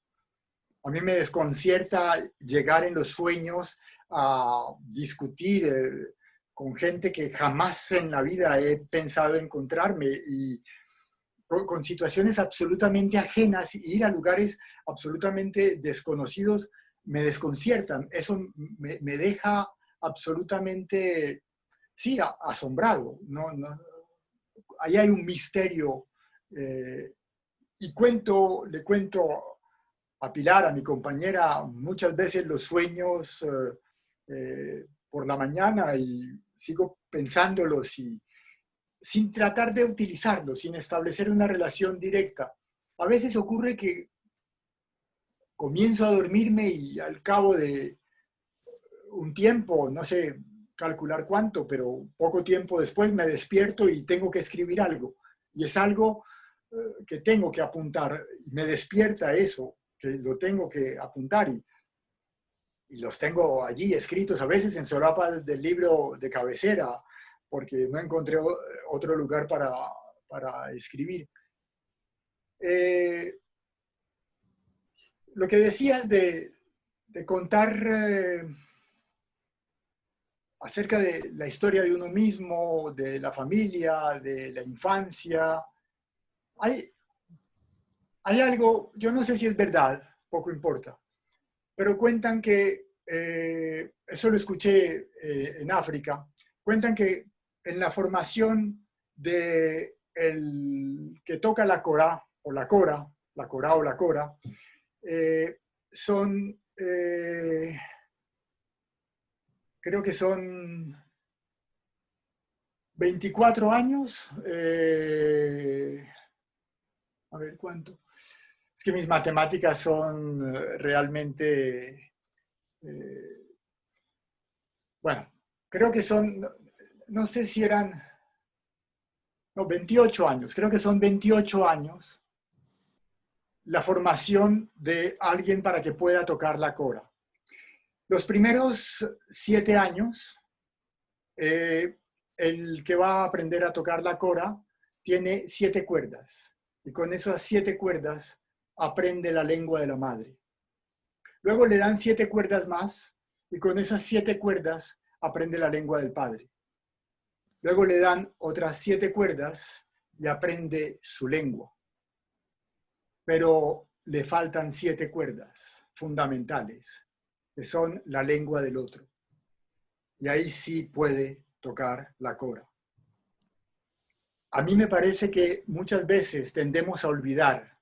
A mí me desconcierta llegar en los sueños a discutir con gente que jamás en la vida he pensado encontrarme y con situaciones absolutamente ajenas, ir a lugares absolutamente desconocidos me desconciertan. Eso me deja absolutamente, sí, asombrado. No, no, ahí hay un misterio. Y le cuento a Pilar, a mi compañera, muchas veces los sueños por la mañana y sigo pensándolos y sin tratar de utilizarlos, sin establecer una relación directa. A veces ocurre que comienzo a dormirme y al cabo de un tiempo, no sé calcular cuánto, pero poco tiempo después me despierto y tengo que escribir algo. Y es algo que tengo que apuntar. Y me despierta eso, que lo tengo que apuntar. Y los tengo allí escritos, a veces en solapas del libro de cabecera, porque no encontré otro lugar para escribir. Eh, lo que decías de contar acerca de la historia de uno mismo, de la familia, de la infancia, hay, hay algo, yo no sé si es verdad, poco importa, pero cuentan que, eso lo escuché en África, cuentan que en la formación de el que toca la cora o la cora, la cora o la cora, son, creo que son 24 años, a ver cuánto. Es que mis matemáticas son realmente, bueno, creo que son, no sé si eran, no, 28 años, creo que son 28 años la formación de alguien para que pueda tocar la cora. Los primeros 7 años, el que va a aprender a tocar la cora tiene 7 cuerdas y con esas 7 cuerdas aprende la lengua de la madre. Luego le dan 7 cuerdas más y con esas 7 cuerdas aprende la lengua del padre. Luego le dan otras 7 cuerdas y aprende su lengua. Pero le faltan 7 cuerdas fundamentales, que son la lengua del otro. Y ahí sí puede tocar la cora. A mí me parece que muchas veces tendemos a olvidar.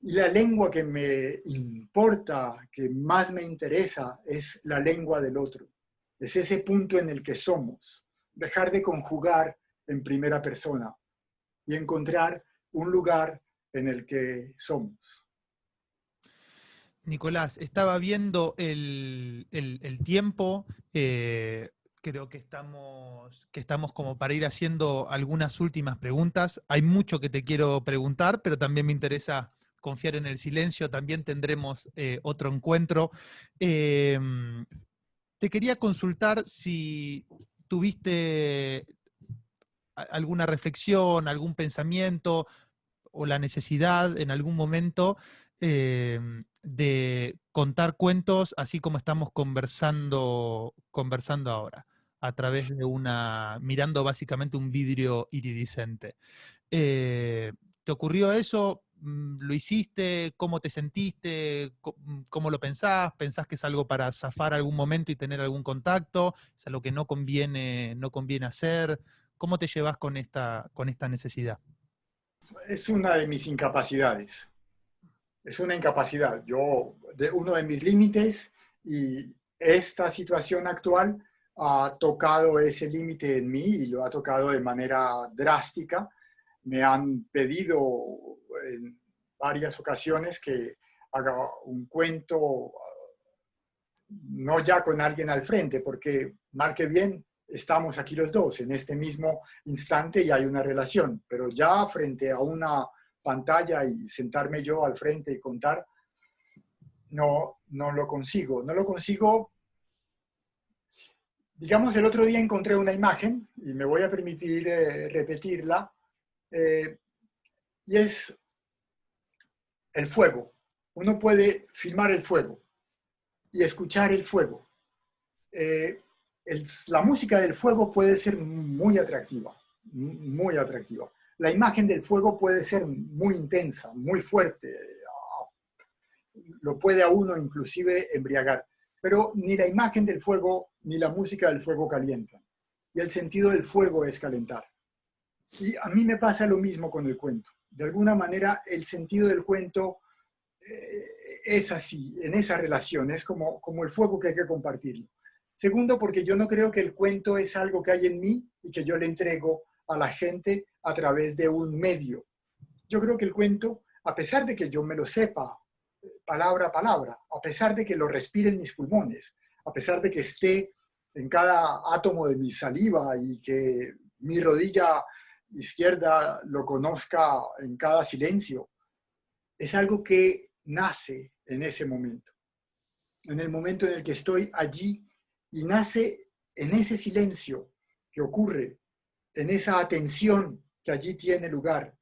Y la lengua que me importa, que más me interesa, es la lengua del otro. Es ese punto en el que somos. Dejar de conjugar en primera persona y encontrar un lugar en el que somos. Nicolás, estaba viendo el tiempo, creo que estamos como para ir haciendo algunas últimas preguntas. Hay mucho que te quiero preguntar, pero también me interesa confiar en el silencio, también tendremos otro encuentro. Eh, Te quería consultar si tuviste alguna reflexión, algún pensamiento o la necesidad en algún momento de contar cuentos así como estamos conversando ahora, a través de mirando básicamente un vidrio iridiscente. Eh, ¿Te ocurrió eso? ¿Lo hiciste? ¿Cómo te sentiste? ¿Cómo lo pensás? ¿Pensás que es algo para zafar algún momento y tener algún contacto? ¿Es algo que no conviene hacer? ¿Cómo te llevas con esta necesidad? Es una de mis incapacidades. Es una incapacidad. Uno de mis límites, y esta situación actual ha tocado ese límite en mí y lo ha tocado de manera drástica. Me han pedido en varias ocasiones que haga un cuento, no ya con alguien al frente, porque mal que bien estamos aquí los dos en este mismo instante y hay una relación, pero ya frente a una pantalla y sentarme yo al frente y contar, no lo consigo. No lo consigo. Digamos, el otro día encontré una imagen y me voy a permitir repetirla, eh, y es el fuego. Uno puede filmar el fuego y escuchar el fuego. Eh, la música del fuego puede ser muy atractiva, muy atractiva. La imagen del fuego puede ser muy intensa, muy fuerte, lo puede a uno inclusive embriagar. Pero ni la imagen del fuego ni la música del fuego calientan. Y el sentido del fuego es calentar. Y a mí me pasa lo mismo con el cuento. De alguna manera, el sentido del cuento es así, en esa relación, es como el fuego que hay que compartirlo. Segundo, porque yo no creo que el cuento es algo que hay en mí y que yo le entrego a la gente a través de un medio. Yo creo que el cuento, a pesar de que yo me lo sepa palabra a palabra, a pesar de que lo respire en mis pulmones, a pesar de que esté en cada átomo de mi saliva y que mi rodilla izquierda lo conozca en cada silencio, es algo que nace en ese momento, en el momento en el que estoy allí, y nace en ese silencio que ocurre, en esa atención que allí tiene lugar,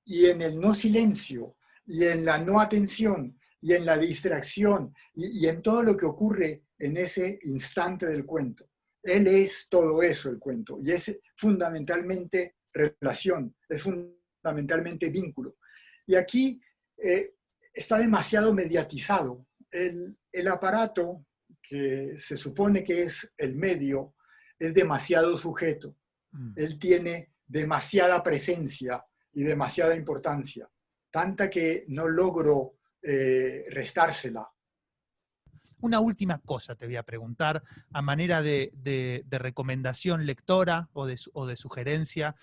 y en el no silencio, y en la no atención, y en la distracción, y en todo lo que ocurre en ese instante del cuento. Él es todo eso, el cuento, y es fundamentalmente relación, es fundamentalmente vínculo. Y aquí está demasiado mediatizado. El aparato, que se supone que es el medio, es demasiado sujeto. Él tiene demasiada presencia y demasiada importancia, tanta que no logro restársela. Una última cosa te voy a preguntar a manera de recomendación lectora o de sugerencia,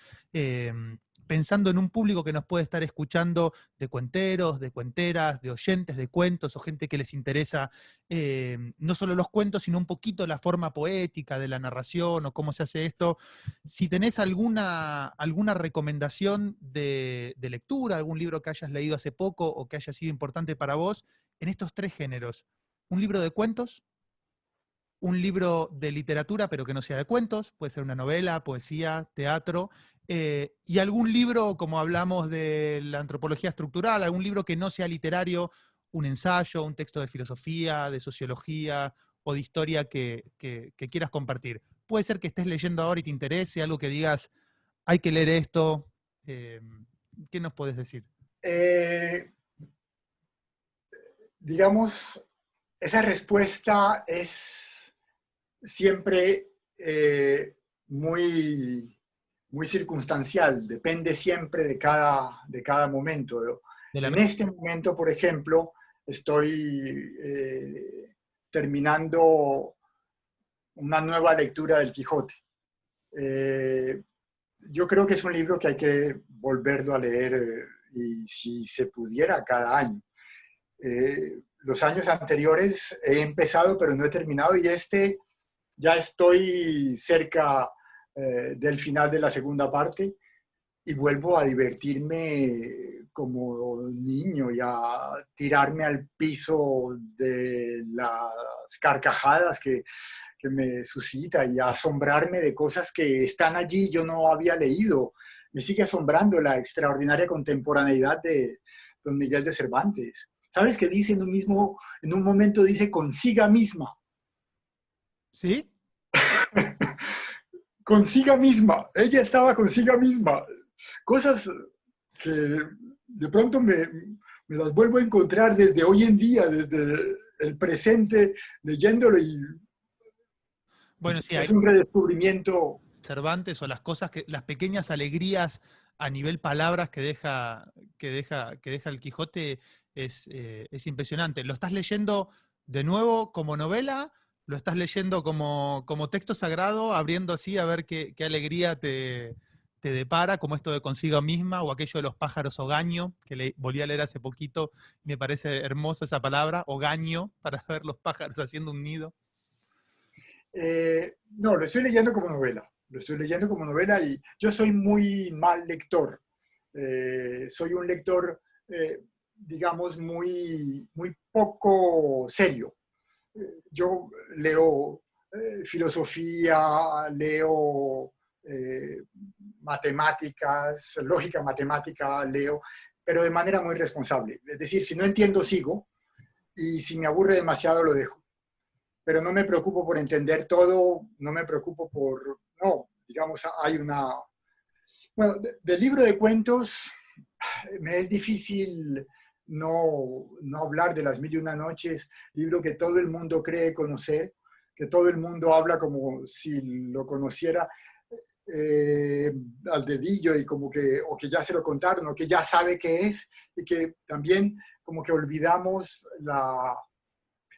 pensando en un público que nos puede estar escuchando, de cuenteros, de cuenteras, de oyentes de cuentos o gente que les interesa no solo los cuentos, sino un poquito la forma poética de la narración o cómo se hace esto. Si tenés alguna recomendación de lectura, algún libro que hayas leído hace poco o que haya sido importante para vos en estos tres géneros: un libro de cuentos, un libro de literatura, pero que no sea de cuentos, puede ser una novela, poesía, teatro, y algún libro, como hablamos de la antropología estructural, algún libro que no sea literario, un ensayo, un texto de filosofía, de sociología o de historia que quieras compartir. Puede ser que estés leyendo ahora y te interese, algo que digas, hay que leer esto. eh, ¿Qué nos puedes decir? Eh, digamos, esa respuesta es siempre muy, muy circunstancial, depende siempre de cada momento. De la En este momento, por ejemplo, estoy terminando una nueva lectura del Quijote. Eh, yo creo que es un libro que hay que volverlo a leer, y si se pudiera cada año. Los años anteriores he empezado pero no he terminado, y este ya estoy cerca del final de la segunda parte y vuelvo a divertirme como niño y a tirarme al piso de las carcajadas que que me suscita y a asombrarme de cosas que están allí y yo no había leído. Me sigue asombrando la extraordinaria contemporaneidad de don Miguel de Cervantes. ¿Sabes qué dice en un momento dice consiga misma? ¿Sí? Consiga misma, ella estaba consiga misma. Cosas que de pronto me las vuelvo a encontrar desde hoy en día, desde el presente, leyéndolo y Bueno, sí, es hay un redescubrimiento. Cervantes o las cosas las pequeñas alegrías a nivel palabras que deja el Quijote es impresionante. ¿Lo estás leyendo de nuevo como novela? ¿Lo estás leyendo como texto sagrado, abriendo así a ver qué alegría te depara, como esto de consigo misma o aquello de los pájaros hogaño, que volví a leer hace poquito, me parece hermosa esa palabra, hogaño, para ver los pájaros haciendo un nido? No, lo estoy leyendo como novela. Lo estoy leyendo como novela y yo soy muy mal lector. Soy un lector, digamos, muy poco serio. Yo leo filosofía, leo eh, matemáticas, lógica matemática, leo, pero de manera muy responsable. Es decir, si no entiendo, sigo, y si me aburre demasiado, lo dejo. Pero no me preocupo por entender todo, no me preocupo por, no, digamos, hay una... Bueno, del libro de cuentos me es difícil no hablar de Las Mil y Una Noches, libro que todo el mundo cree conocer, que todo el mundo habla como si lo conociera eh, al dedillo y como que, o que ya se lo contaron, o que ya sabe qué es, y que también como que olvidamos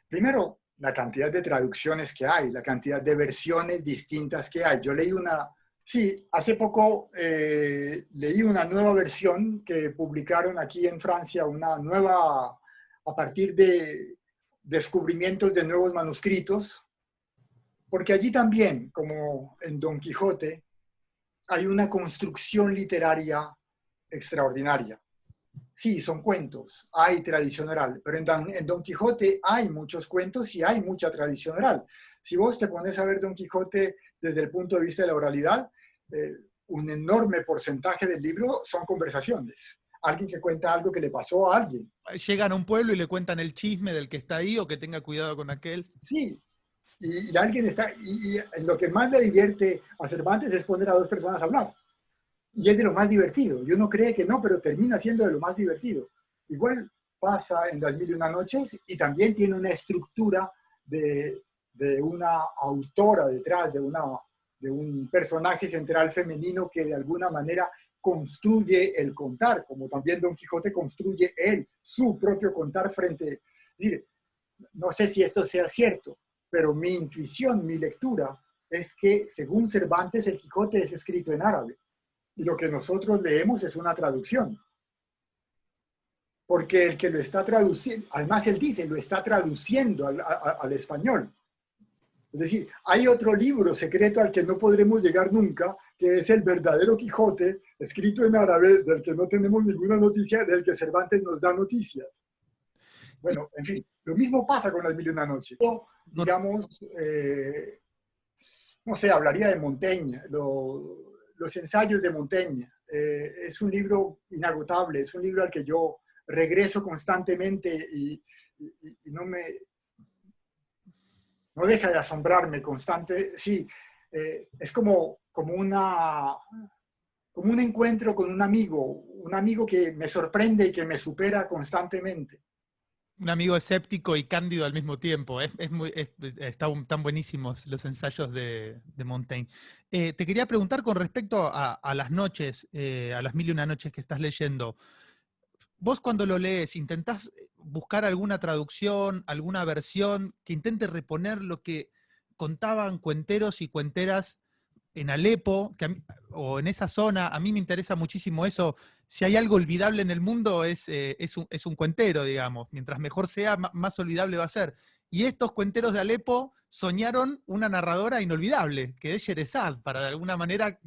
primero, la cantidad de traducciones que hay, la cantidad de versiones distintas que hay. Yo leí sí, hace poco leí una nueva versión que publicaron aquí en Francia, una nueva, a partir de descubrimientos de nuevos manuscritos, porque allí también, como en Don Quijote, hay una construcción literaria extraordinaria. Sí, son cuentos, hay tradición oral, pero en Don Quijote hay muchos cuentos y hay mucha tradición oral. Si vos te pones a ver Don Quijote desde el punto de vista de la oralidad, eh, un enorme porcentaje del libro son conversaciones. Alguien que cuenta algo que le pasó a alguien. Llegan a un pueblo y le cuentan el chisme del que está ahí o que tenga cuidado con aquel. Sí, y alguien está, y lo que más le divierte a Cervantes es poner a dos personas a hablar. Y es de lo más divertido. Y uno cree que no, pero termina siendo de lo más divertido. Igual pasa en Las Mil y Una Noches y también tiene una estructura de una autora detrás, de un personaje central femenino que de alguna manera construye el contar, como también Don Quijote construye él, su propio contar frente. Es decir, no sé si esto sea cierto, pero mi intuición, mi lectura, es que según Cervantes el Quijote es escrito en árabe y lo que nosotros leemos es una traducción. Porque el que lo está traduciendo, además él dice, lo está traduciendo al español. Es decir, hay otro libro secreto al que no podremos llegar nunca, que es el verdadero Quijote, escrito en árabe, del que no tenemos ninguna noticia, del que Cervantes nos da noticias. Bueno, en fin, lo mismo pasa con Las Mil y Una Noches. Digamos, no sé, hablaría de Montaigne, los ensayos de Montaigne. Es un libro inagotable, es un libro al que yo regreso constantemente y no deja de asombrarme constante. Sí, es como un encuentro con un amigo que me sorprende y que me supera constantemente. Un amigo escéptico y cándido al mismo tiempo. Están buenísimos los ensayos de Montaigne. Te quería preguntar con respecto a las noches, a las mil y una noches que estás leyendo. Vos cuando lo lees, ¿intentás buscar alguna traducción, alguna versión que intente reponer lo que contaban cuenteros y cuenteras en Alepo, o en esa zona? A mí me interesa muchísimo eso. Si hay algo olvidable en el mundo, es un cuentero, digamos. Mientras mejor sea, más olvidable va a ser. Y estos cuenteros de Alepo soñaron una narradora inolvidable, que es Sherezad, para de alguna manera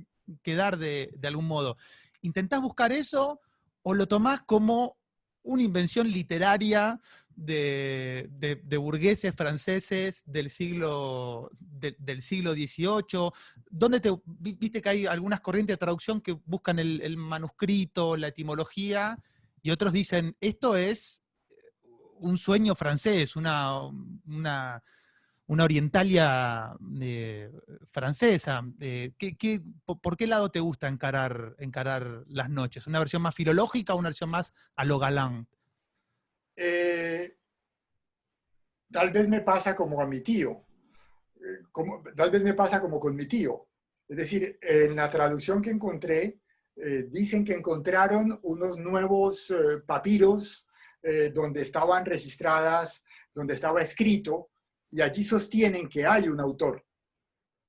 quedar de algún modo. ¿Intentás buscar eso o lo tomás como una invención literaria de burgueses franceses del siglo XVIII, donde viste que hay algunas corrientes de traducción que buscan el manuscrito, la etimología, y otros dicen, esto es un sueño francés, una orientalia francesa. ¿Por qué lado te gusta encarar las noches? ¿Una versión más filológica o una versión más a lo galán? Tal vez me pasa como a mi tío, tal vez me pasa como con mi tío. Es decir, en la traducción que encontré, dicen que encontraron unos nuevos papiros donde estaban registradas, donde estaba escrito, y allí sostienen que hay un autor.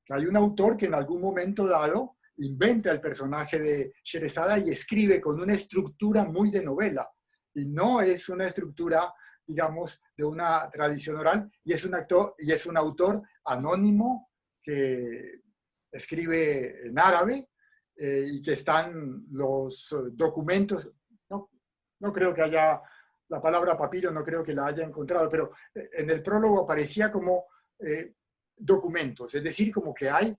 Que hay un autor que en algún momento dado inventa el personaje de Sherezada y escribe con una estructura muy de novela. Y no es una estructura, digamos, de una tradición oral, y es un autor anónimo que escribe en árabe y que están los documentos. No creo que haya la palabra papiro, no creo que la haya encontrado, pero en el prólogo aparecía como documentos, es decir, como que hay.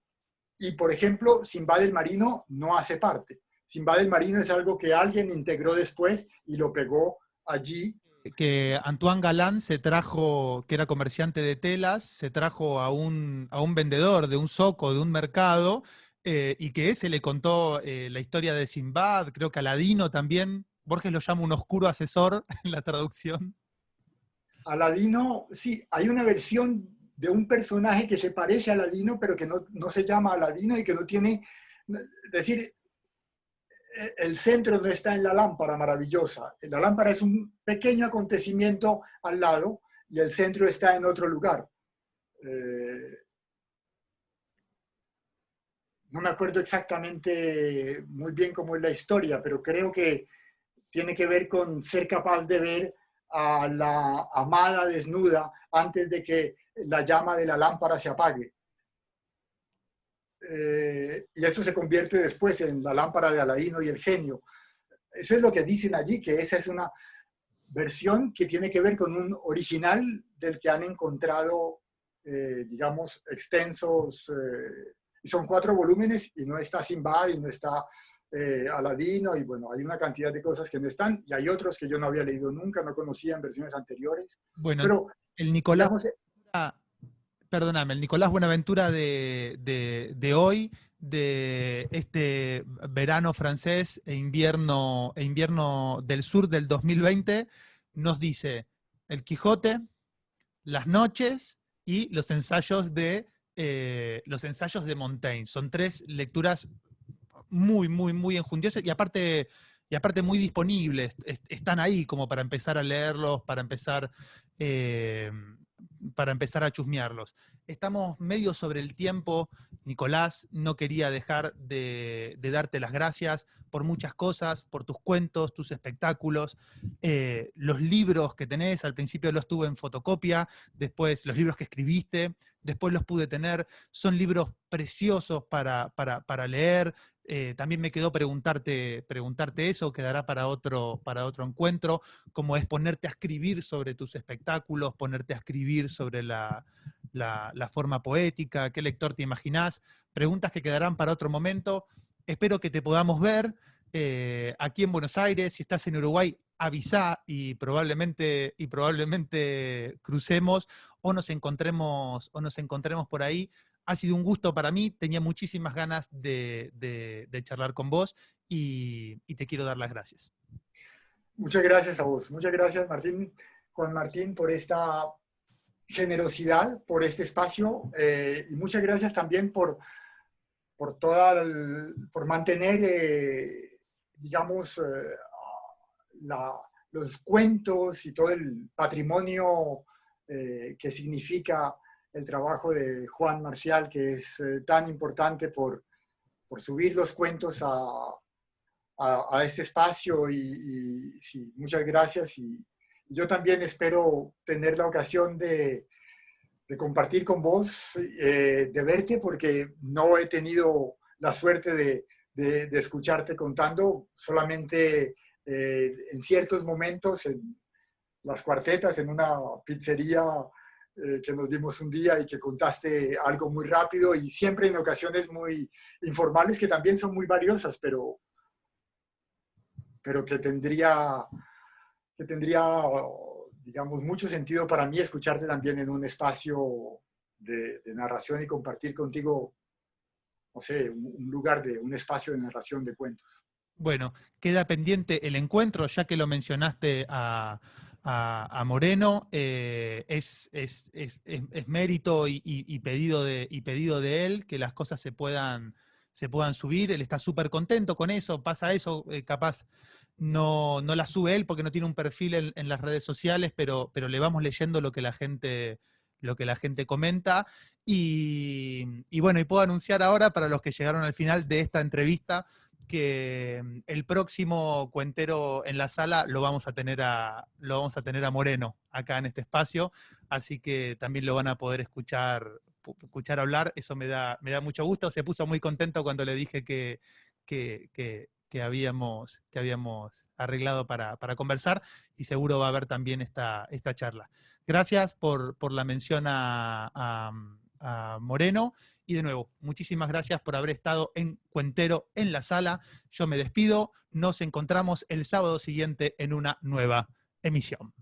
Y por ejemplo, Sinbad el Marino no hace parte. Sinbad el Marino es algo que alguien integró después y lo pegó allí. Que Antoine Galán se trajo, que era comerciante de telas, se trajo a un vendedor de un zoco, de un mercado, y que ese le contó la historia de Sinbad, creo que Aladino también. Borges lo llama un oscuro asesor en la traducción. Aladino, sí, hay una versión de un personaje que se parece a Aladino, pero que no se llama Aladino y que no tiene, es decir, el centro no está en la lámpara maravillosa. La lámpara es un pequeño acontecimiento al lado y el centro está en otro lugar. No me acuerdo exactamente muy bien cómo es la historia, pero creo que tiene que ver con ser capaz de ver a la amada desnuda antes de que la llama de la lámpara se apague. Y eso se convierte después en la lámpara de Aladino y el genio. Eso es lo que dicen allí, que esa es una versión que tiene que ver con un original del que han encontrado, digamos, extensos, y son 4 volúmenes y no está Sinbad y no está Aladino, y bueno, hay una cantidad de cosas que no están, y hay otros que yo no había leído nunca, no conocía en versiones anteriores, Bueno, pero el Nicolás, digamos, perdóname, el Nicolás Buenaventura de hoy, de este verano francés e invierno del sur del 2020, nos dice El Quijote, Las noches y los ensayos de Montaigne. Son 3 lecturas muy, muy, muy enjundiosas y aparte muy disponibles. Están ahí como eh, para empezar a chusmearlos. Estamos medio sobre el tiempo, Nicolás. No quería dejar de darte las gracias por muchas cosas, por tus cuentos, tus espectáculos, los libros que tenés. Al principio los tuve en fotocopia, después los libros que escribiste, después los pude tener. Son libros preciosos para leer. También me quedó preguntarte eso, quedará para otro encuentro, como es ponerte a escribir sobre tus espectáculos, ponerte a escribir sobre la forma poética, qué lector te imaginás, preguntas que quedarán para otro momento. Espero que te podamos ver aquí en Buenos Aires. Si estás en Uruguay, avisá y probablemente crucemos o nos encontremos por ahí. Ha sido un gusto para mí, tenía muchísimas ganas de charlar con vos y te quiero dar las gracias. muchas gracias a vos, muchas gracias Martín, Juan Martín, por esta generosidad, por este espacio, y muchas gracias también por mantener, digamos, los cuentos y todo el patrimonio que significa el trabajo de Juan Marcial, que es tan importante por subir los cuentos a este espacio. Y sí, muchas gracias. Y yo también espero tener la ocasión de compartir con vos, de verte, porque no he tenido la suerte de escucharte contando, solamente en ciertos momentos, las cuartetas en una pizzería que nos dimos un día y que contaste algo muy rápido y siempre en ocasiones muy informales que también son muy valiosas, pero que tendría, digamos, mucho sentido para mí escucharte también en un espacio de narración y compartir contigo, no sé, un lugar un espacio de narración de cuentos. Bueno, queda pendiente el encuentro, ya que lo mencionaste a Moreno, es mérito y pedido de él que las cosas se puedan subir. Él está súper contento con eso, pasa eso, capaz no la sube él porque no tiene un perfil en las redes sociales, pero le vamos leyendo lo que la gente comenta. Y bueno, y puedo anunciar ahora para los que llegaron al final de esta entrevista que el próximo cuentero en la sala lo vamos a tener a Moreno acá en este espacio, así que también lo van a poder escuchar hablar. Eso me da mucho gusto. Se puso muy contento cuando le dije que habíamos arreglado para conversar, y seguro va a haber también esta charla. Gracias por la mención a Moreno. Y de nuevo, muchísimas gracias por haber estado en Cuentero en la Sala. Yo me despido. Nos encontramos el sábado siguiente en una nueva emisión.